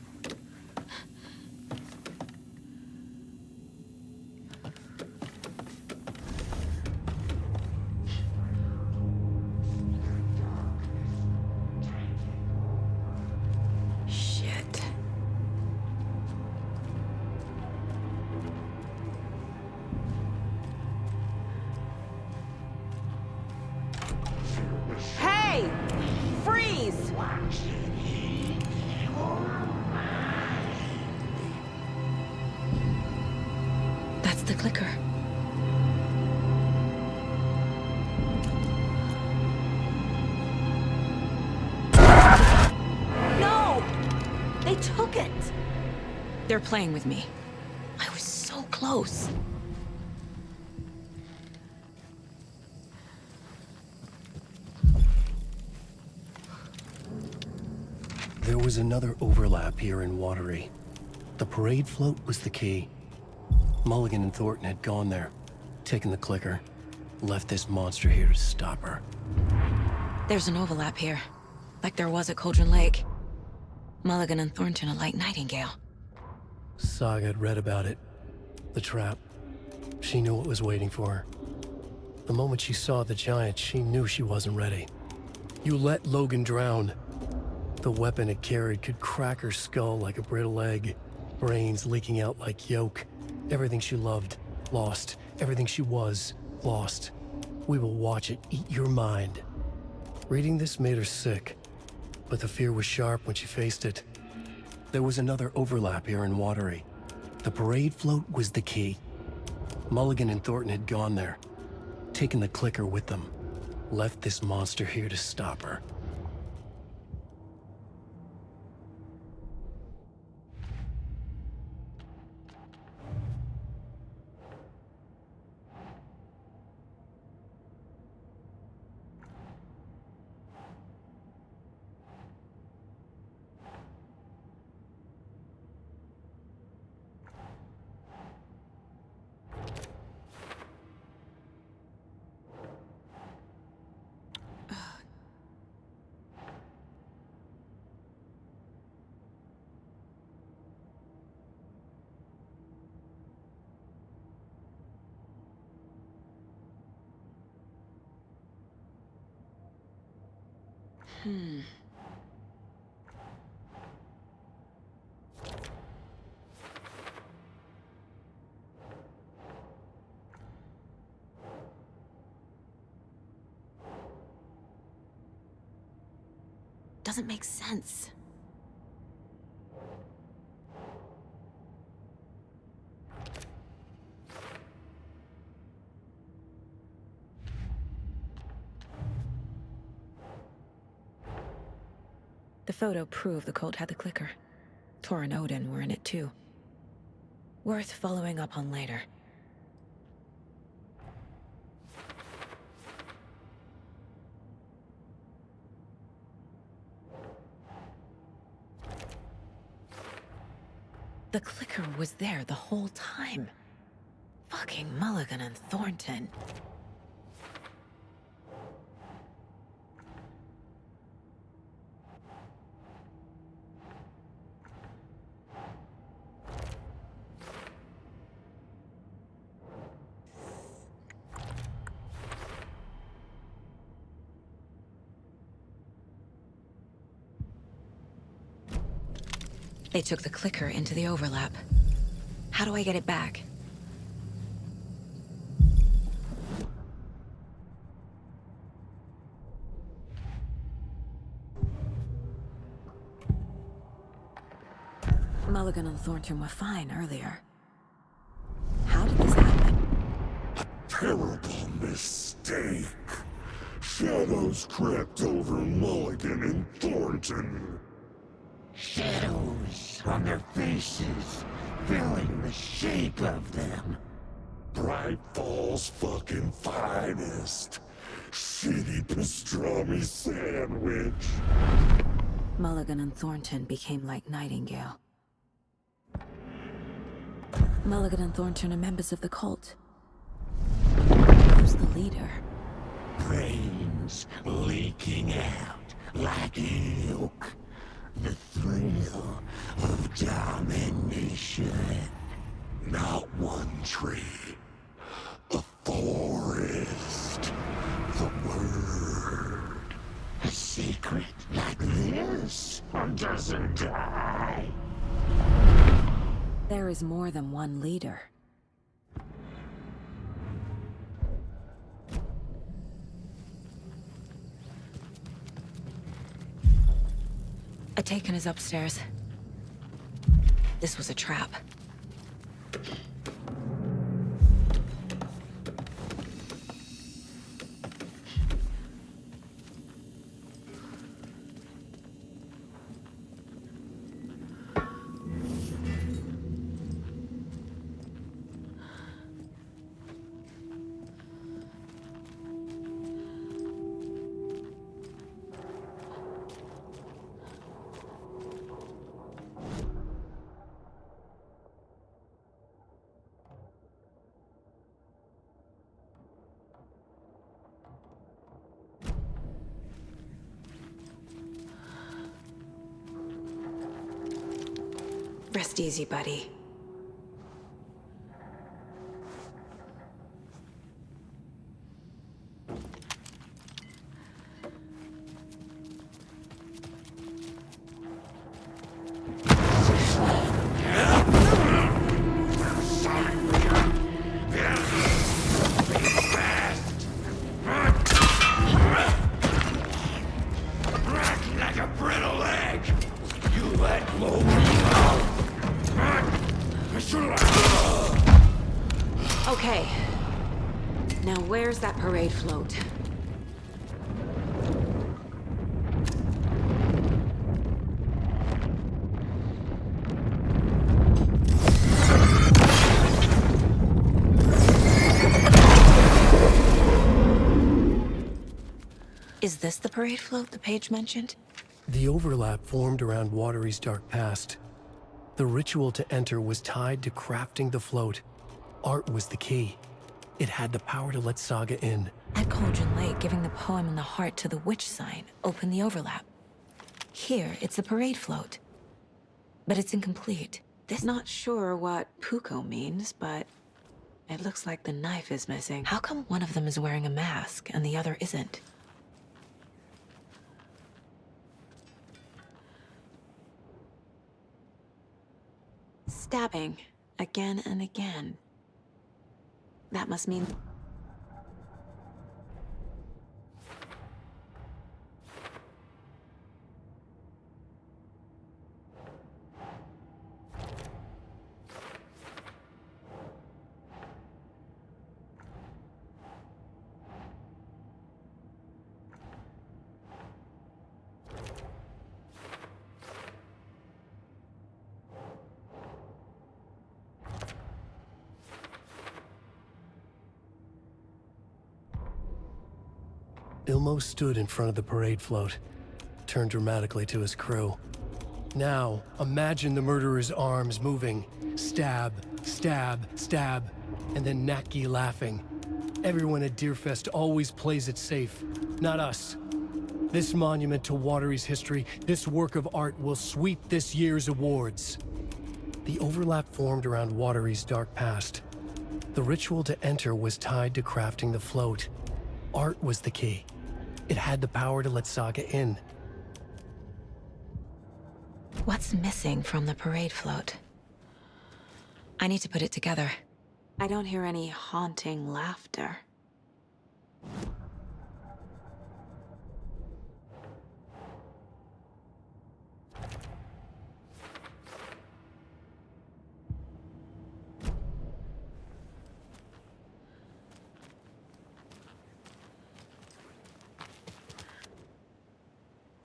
Hey! Freeze! That's the clicker. No! They took it! They're playing with me. I was so close. There was another overlap here in Watery. The parade float was the key. Mulligan and Thornton had gone there, taken the clicker, left this monster here to stop her. There's an overlap here, like there was at Cauldron Lake. Mulligan and Thornton are like Nightingale. Saga had read about it. The trap. She knew what was waiting for her. The moment she saw the giant, she knew she wasn't ready. You let Logan drown. The weapon it carried could crack her skull like a brittle egg. Brains leaking out like yolk. Everything she loved, lost. Everything she was, lost. We will watch it eat your mind. Reading this made her sick, but the fear was sharp when she faced it. There was another overlap here in Watery. The parade float was the key. Mulligan and Thornton had gone there, taken the clicker with them, left this monster here to stop her. Doesn't make sense. The photo proved the cult had the clicker. Tor and Odin were in it too. Worth following up on later. The clicker was there the whole time. Fucking Mulligan and Thornton. They took the clicker into the overlap. How do I get it back? Mulligan and Thornton were fine earlier. How did this happen? Terrible mistake. Shadows crept over Mulligan and Thornton. Shadows on their faces, filling the shape of them. Bright Falls fucking finest. Shitty pastrami sandwich. Mulligan and Thornton became like Nightingale. Mulligan and Thornton are members of the cult. Who's the leader? Brains leaking out like ilk. The thrill of domination. Not one tree. A forest. The word. A secret like this doesn't die. There is more than one leader. Atakan is upstairs. This was a trap. Rest easy, buddy. Like a brittle egg. You let go. Okay. Now where's that parade float? Is this the parade float the page mentioned? The overlap formed around Watery's dark past. The ritual to enter was tied to crafting the float. Art was the key. It had the power to let Saga in. At Cauldron Lake, giving the poem and the heart to the witch sign opened the overlap. Here, it's the parade float. But it's incomplete. Not sure what Puko means, but it looks like the knife is missing. How come one of them is wearing a mask and the other isn't? Stabbing again and again. That must mean... Ilmo stood in front of the parade float, turned dramatically to his crew. Now, imagine the murderer's arms moving. Stab, stab, stab, and then Naki laughing. Everyone at Deerfest always plays it safe, not us. This monument to Watery's history, this work of art will sweep this year's awards. The overlap formed around Watery's dark past. The ritual to enter was tied to crafting the float. Art was the key. It had the power to let Saga in. What's missing from the parade float? I need to put it together. I don't hear any haunting laughter.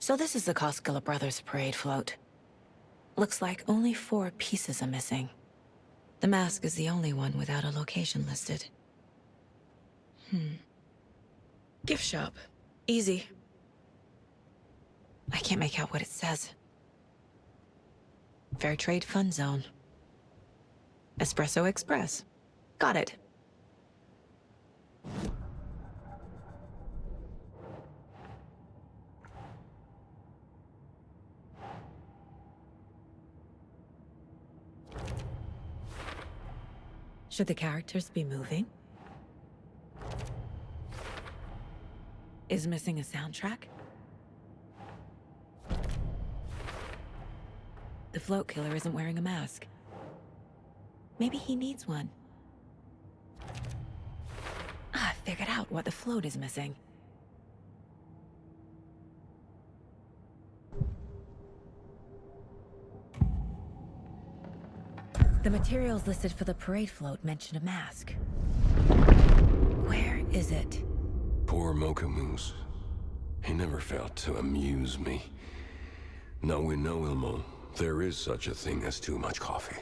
So this is the Koskela Brothers parade float. Looks like only 4 pieces are missing. The mask is the only one without a location listed. Gift shop. Easy. I can't make out what it says. Fair Trade Fun Zone. Espresso Express. Got it. Should the characters be moving? Is missing a soundtrack? The float killer isn't wearing a mask. Maybe he needs one. I figured out what the float is missing. The materials listed for the parade float mention a mask. Where is it? Poor Mocha Moose. He never failed to amuse me. Now we know, Ilmo, there is such a thing as too much coffee.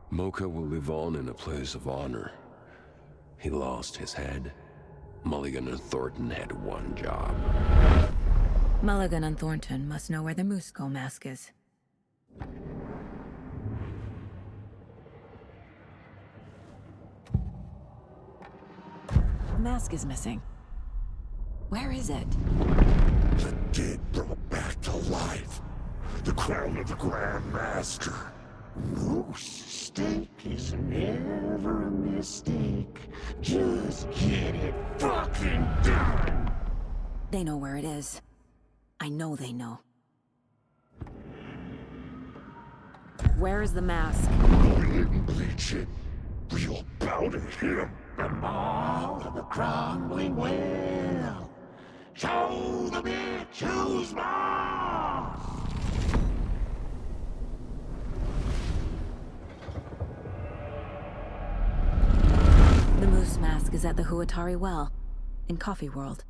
Mocha will live on in a place of honor. He lost his head. Mulligan and Thornton had one job. Mulligan and Thornton must know where the Moose Skull mask is. The mask is missing. Where is it? The dead brought back to life. The crown of the Grand Master. Moose steak is never a mistake. Just get it fucking done. They know where it is. I know they know. Where is the mask? Go ahead and bleach it. Real bout at him. The maw of the crumbling well. Show the bitch who's boss. The moose mask is at the Huatari Well, in Coffee World.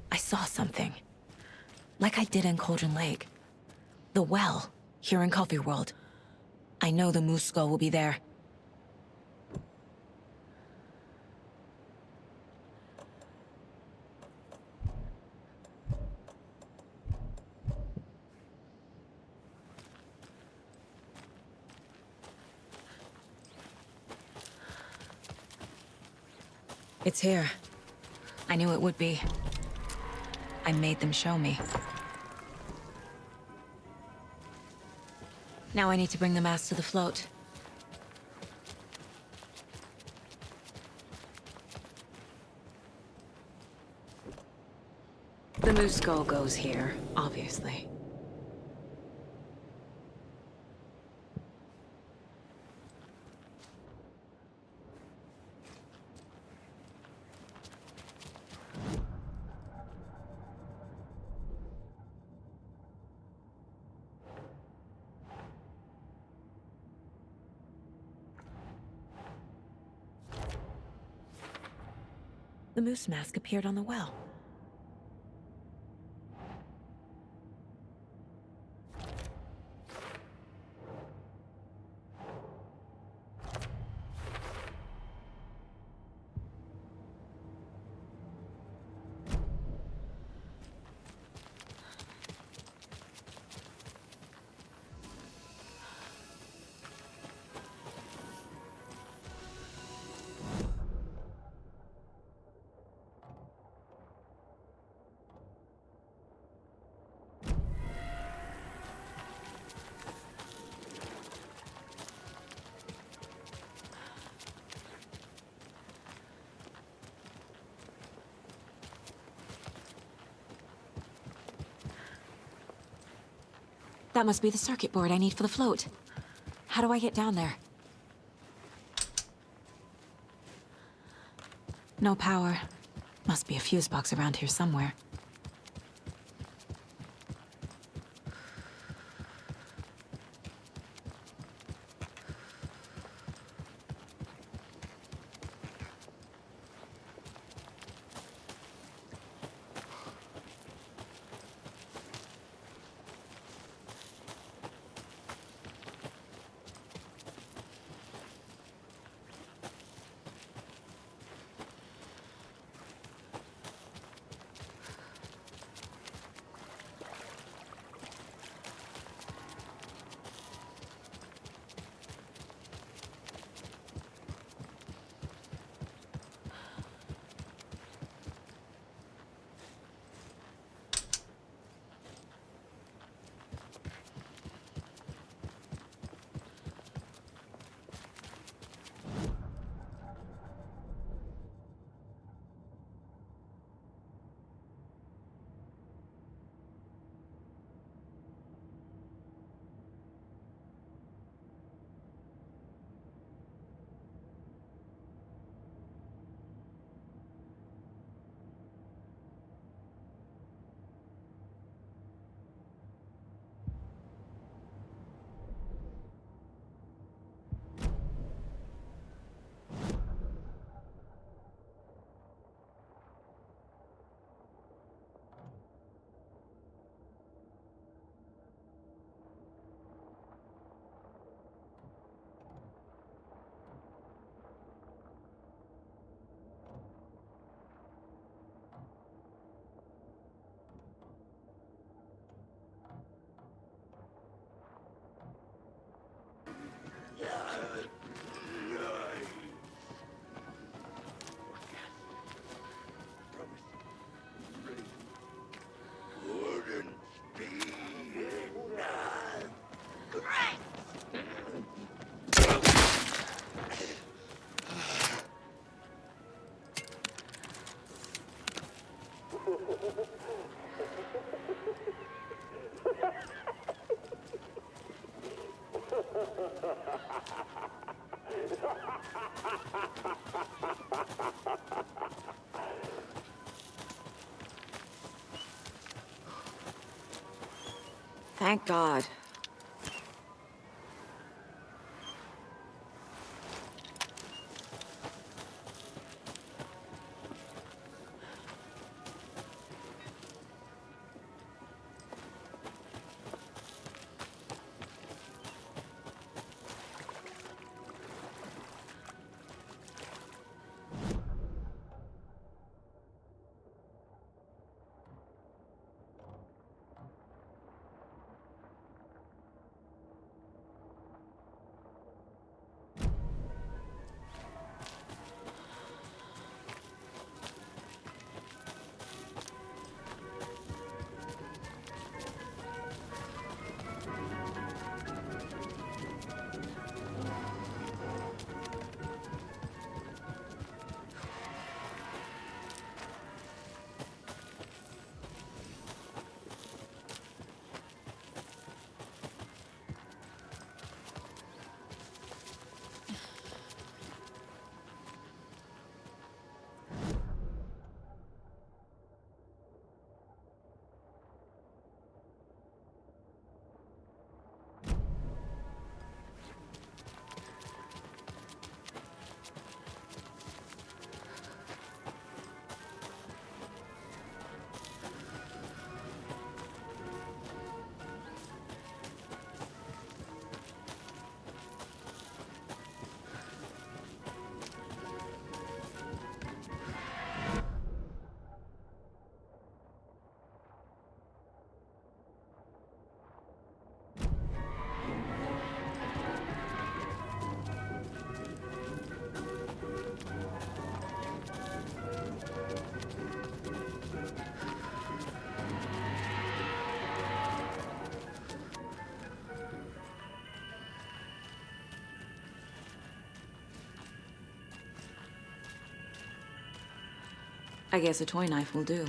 I saw something. Like I did in Cauldron Lake. The well, here in Coffee World. I know the Moose Skull will be there. It's here. I knew it would be. I made them show me. Now I need to bring the mask to the float. The Moose Skull goes here, obviously. The moose mask appeared on the well. That must be the circuit board I need for the float. How do I get down there? No power. Must be a fuse box around here somewhere. Thank God. I guess a toy knife will do.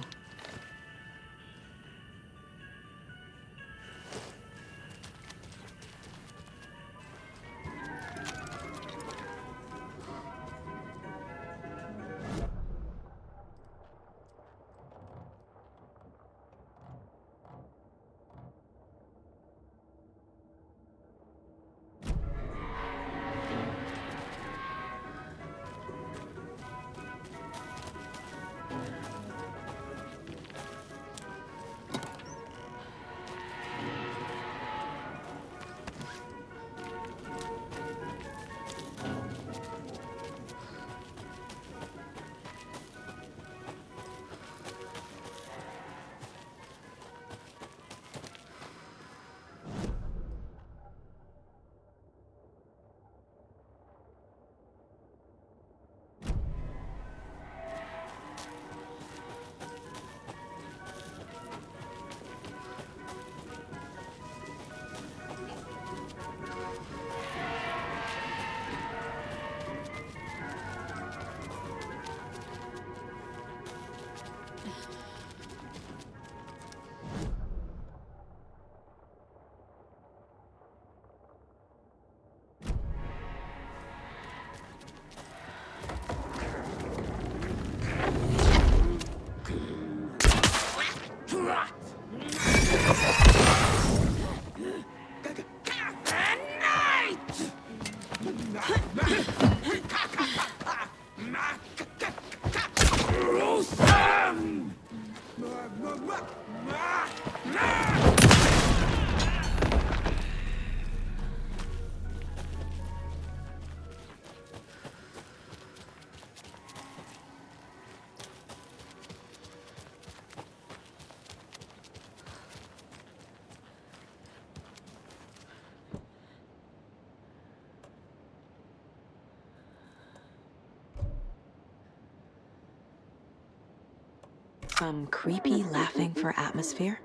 Some creepy laughing for atmosphere?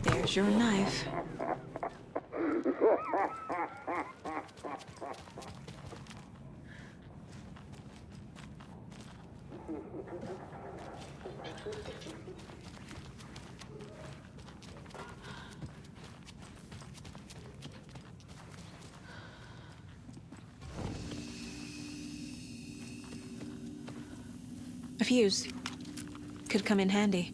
There's your knife. fuse. Could come in handy.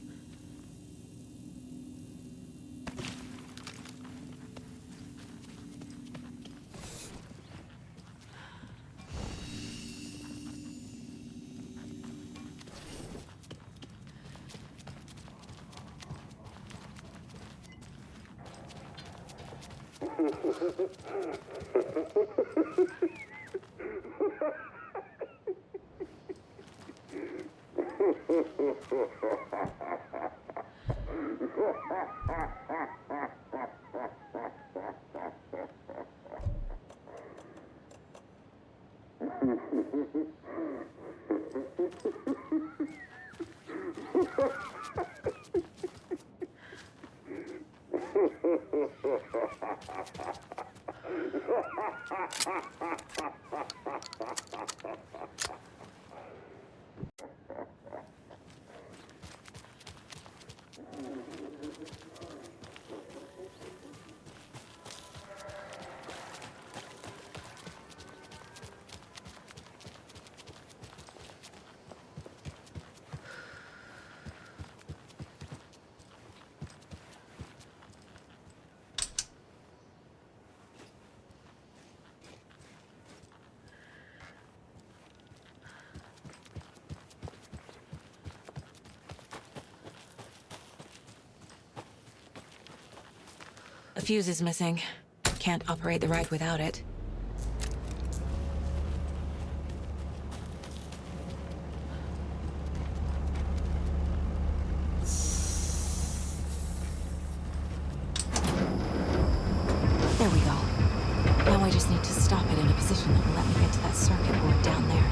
A fuse is missing. Can't operate the ride without it. There we go. Now I just need to stop it in a position that will let me get to that circuit board down there.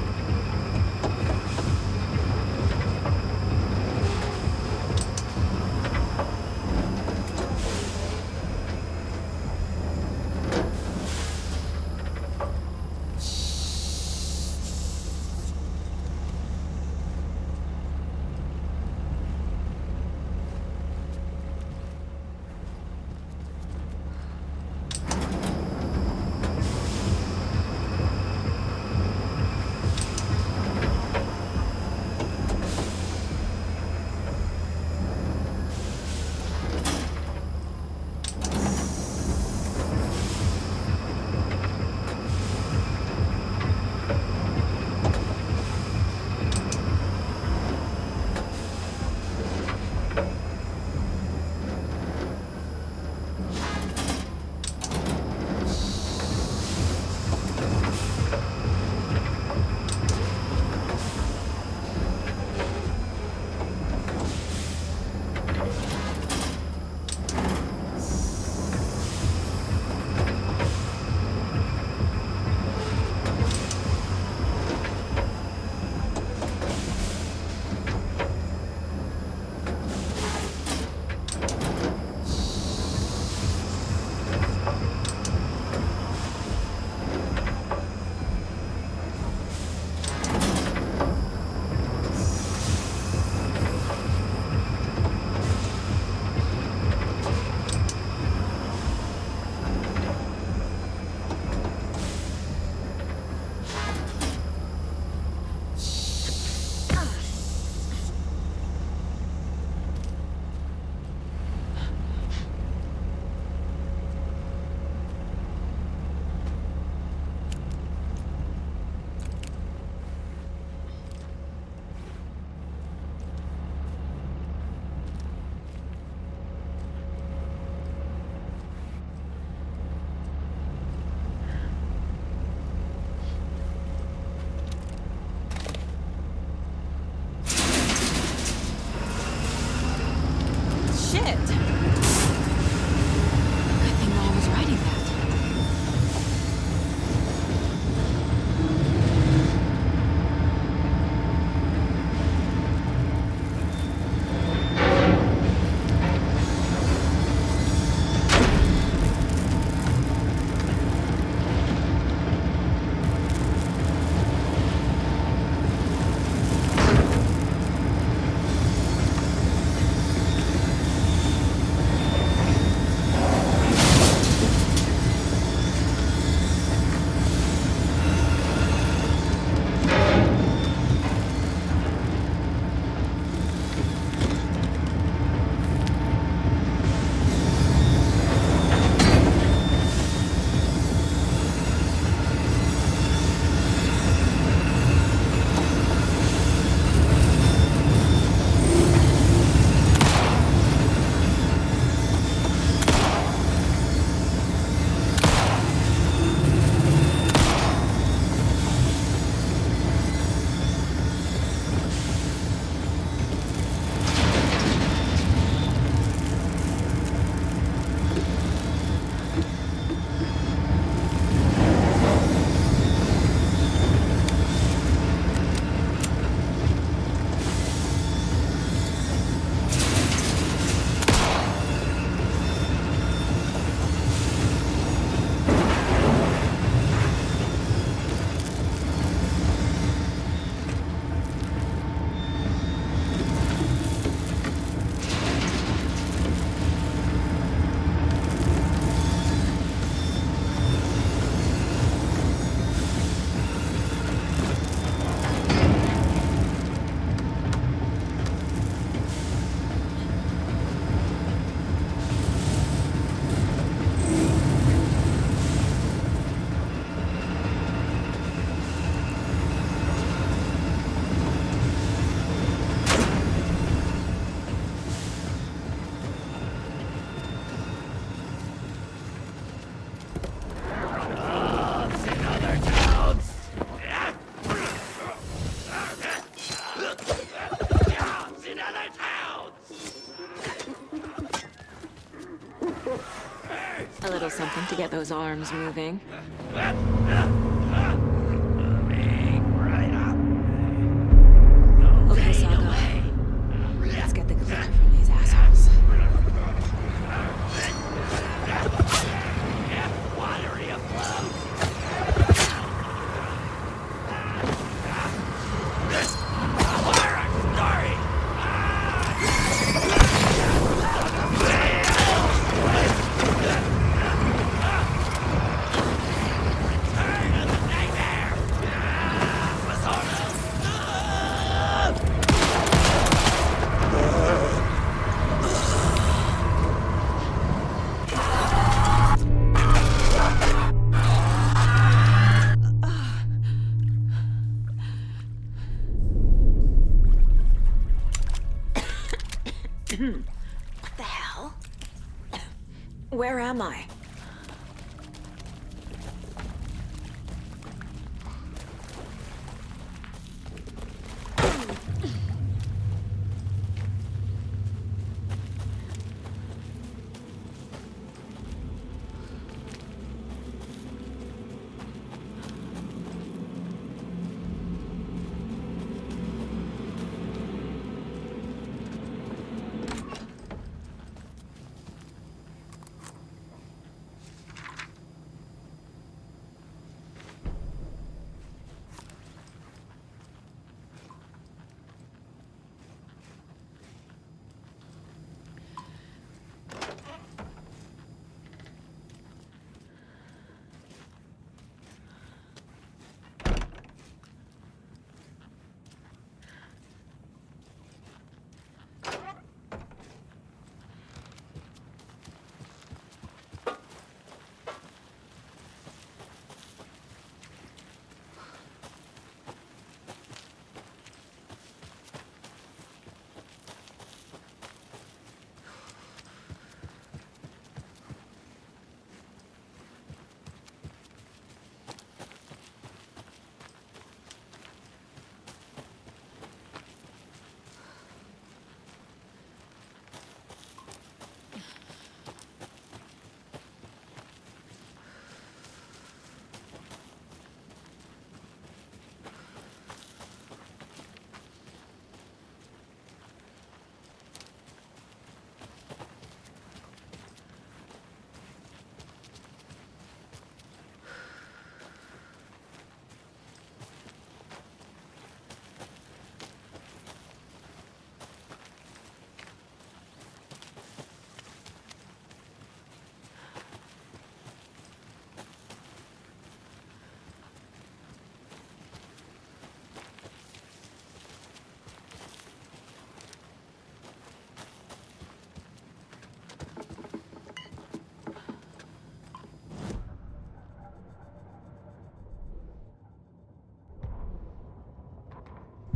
something to get those arms moving. Okay, Saga. Let's get the clicker from these assholes. Watery afloat! What the hell? Where am I?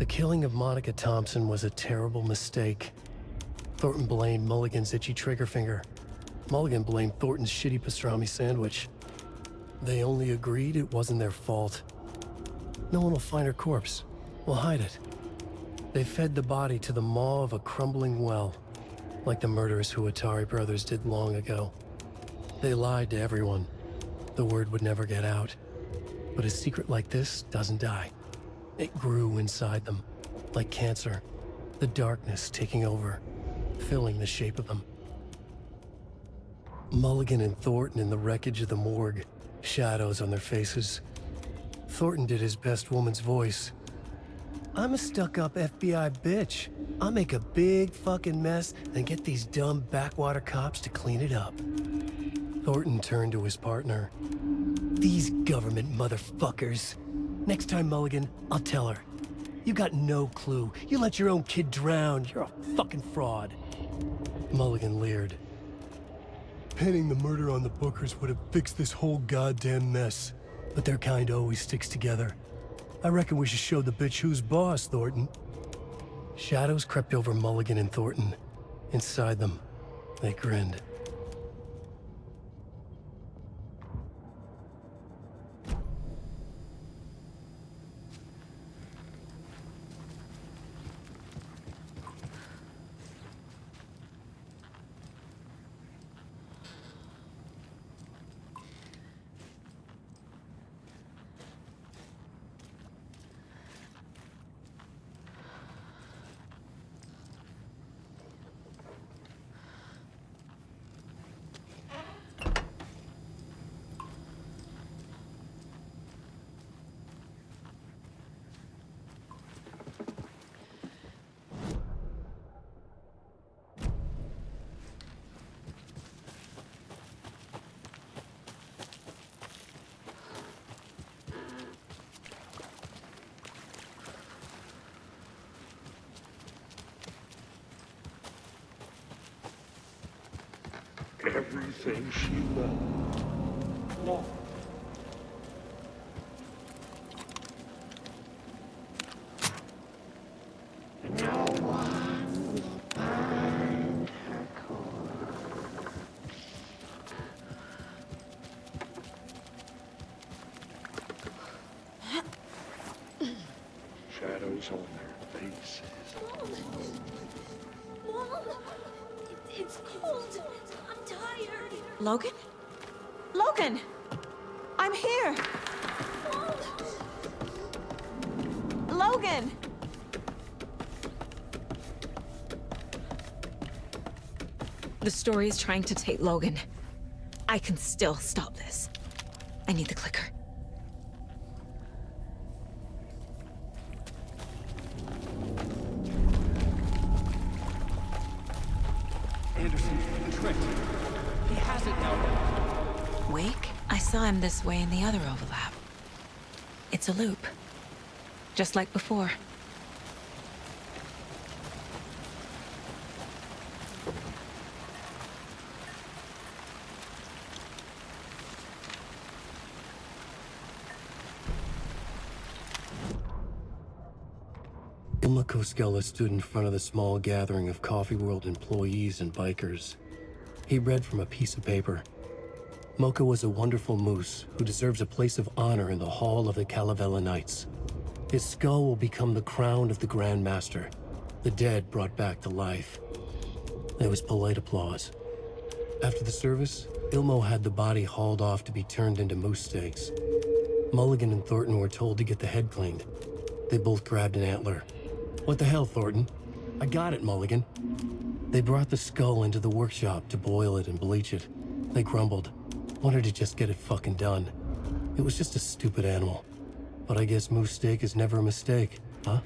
The killing of Monica Thompson was a terrible mistake. Thornton blamed Mulligan's itchy trigger finger. Mulligan blamed Thornton's shitty pastrami sandwich. They only agreed it wasn't their fault. No one will find her corpse. We'll hide it. They fed the body to the maw of a crumbling well, like the murderous Watery brothers did long ago. They lied to everyone. The word would never get out. But a secret like this doesn't die. It grew inside them, like cancer, the darkness taking over, filling the shape of them. Mulligan and Thornton in the wreckage of the morgue, shadows on their faces. Thornton did his best woman's voice. I'm a stuck-up FBI bitch. I'll make a big fucking mess and get these dumb backwater cops to clean it up. Thornton turned to his partner. These government motherfuckers. Next time, Mulligan, I'll tell her. You got no clue. You let your own kid drown. You're a fucking fraud. Mulligan leered. Pinning the murder on the Bookers would have fixed this whole goddamn mess. But their kind always sticks together. I reckon we should show the bitch who's boss, Thornton. Shadows crept over Mulligan and Thornton. Inside them, they grinned. everything she loved. More. No one will find her corpse. Shadows on their faces. Mom! It's cold. I'm tired. Logan? Logan! I'm here! Logan! The story is trying to take Logan. I can still stop this. I need the clicker. Anderson's been tricked. He has it now. Wake? I saw him this way in the other overlap. It's a loop. Just like before. Ilma Koskela stood in front of the small gathering of Coffee World employees and bikers. He read from a piece of paper. Mocha was a wonderful moose who deserves a place of honor in the hall of the Calavella Knights. His skull will become the crown of the Grand Master, the dead brought back to life. There was polite applause. After the service, Ilmo had the body hauled off to be turned into moose steaks. Mulligan and Thornton were told to get the head cleaned. They both grabbed an antler. What the hell, Thornton? I got it, Mulligan. They brought the skull into the workshop to boil it and bleach it. They grumbled. Wanted to just get it fucking done. It was just a stupid animal. But I guess moose steak is never a mistake, huh?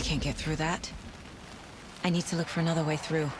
Can't get through that. I need to look for another way through.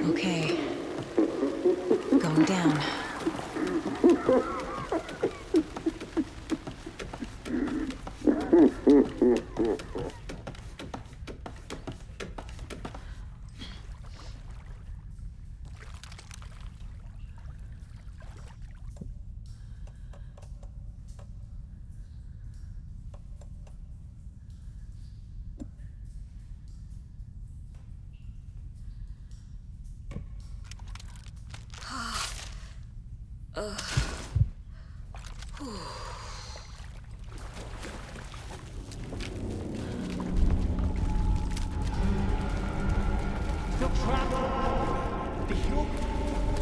Okay. Going down.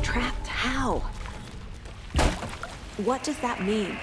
Trapped how? What does that mean?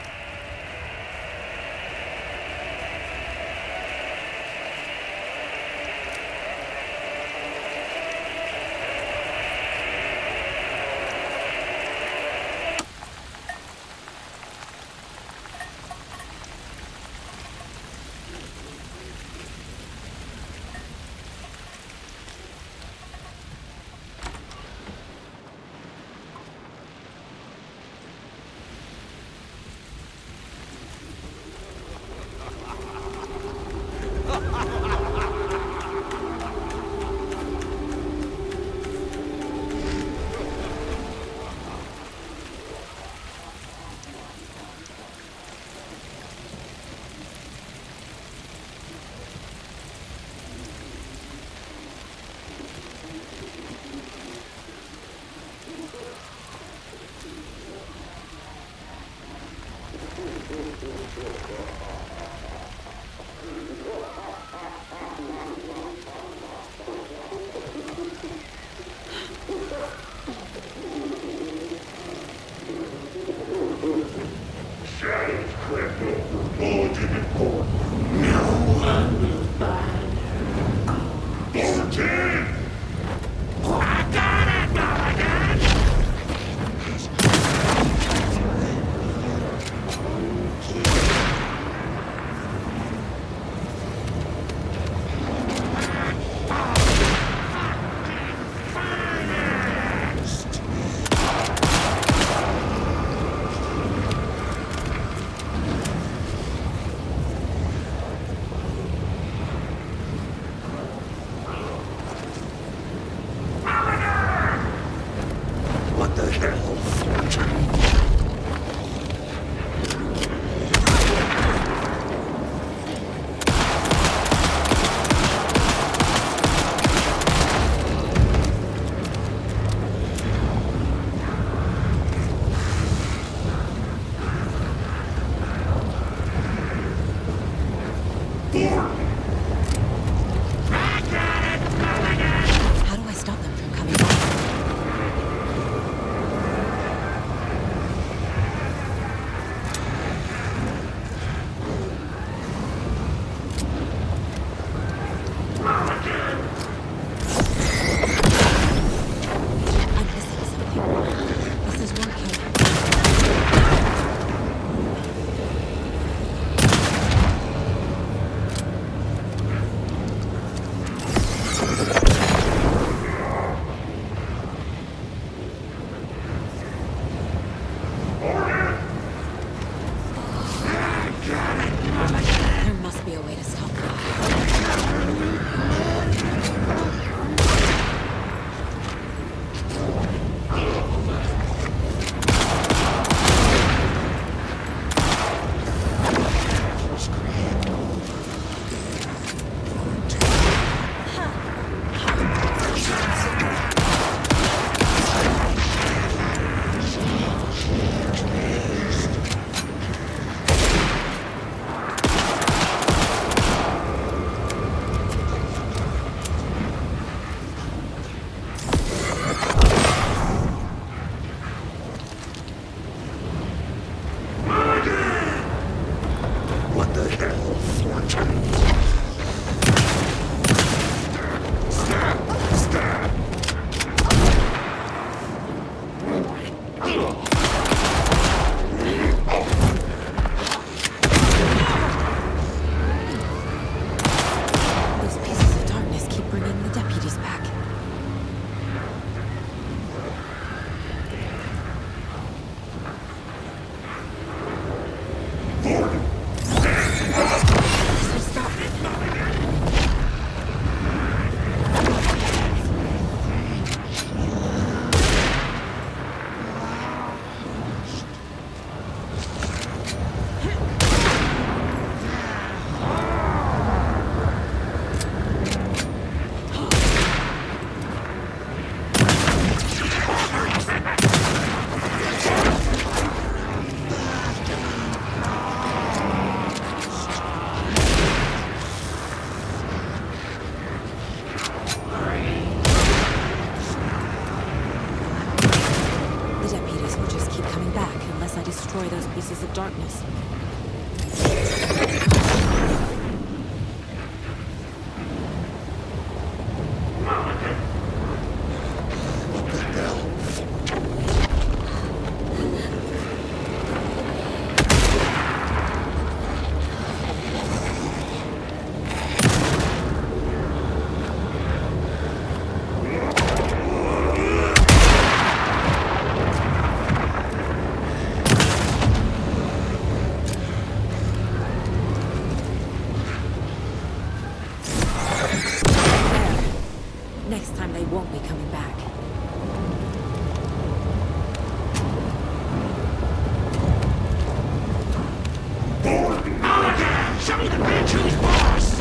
How do I stop them from coming back? destroy those pieces of darkness. Next time they won't be coming back. Show me the bitch who's boss!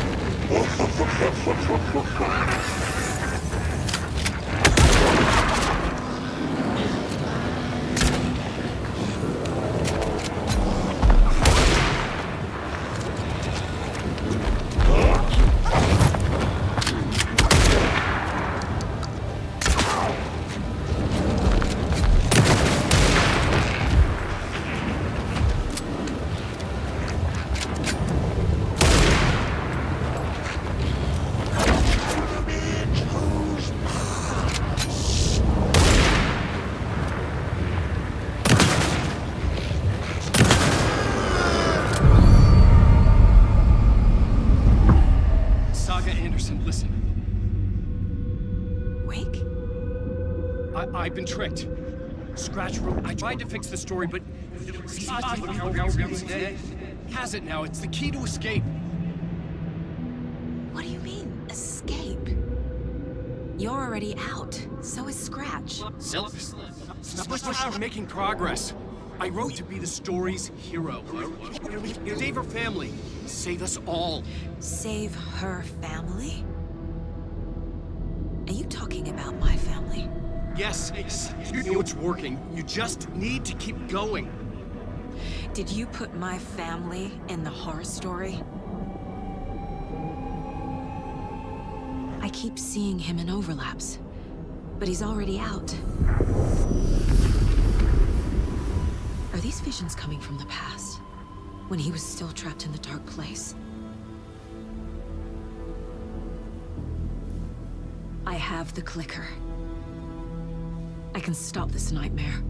Listen. Wake? I've been tricked. Scratch wrote. I tried to fix the story, but has it now. It's the key to escape. What do you mean, escape? You're already out. So is Scratch. We're making progress. I wrote to be the story's hero. Save her family. Save us all. Save her family? Are you talking about my family? Yes, you know it's working. You just need to keep going. Did you put my family in the horror story? I keep seeing him in overlaps, but he's already out. Are these visions coming from the past, when he was still trapped in the dark place? I have the clicker. I can stop this nightmare.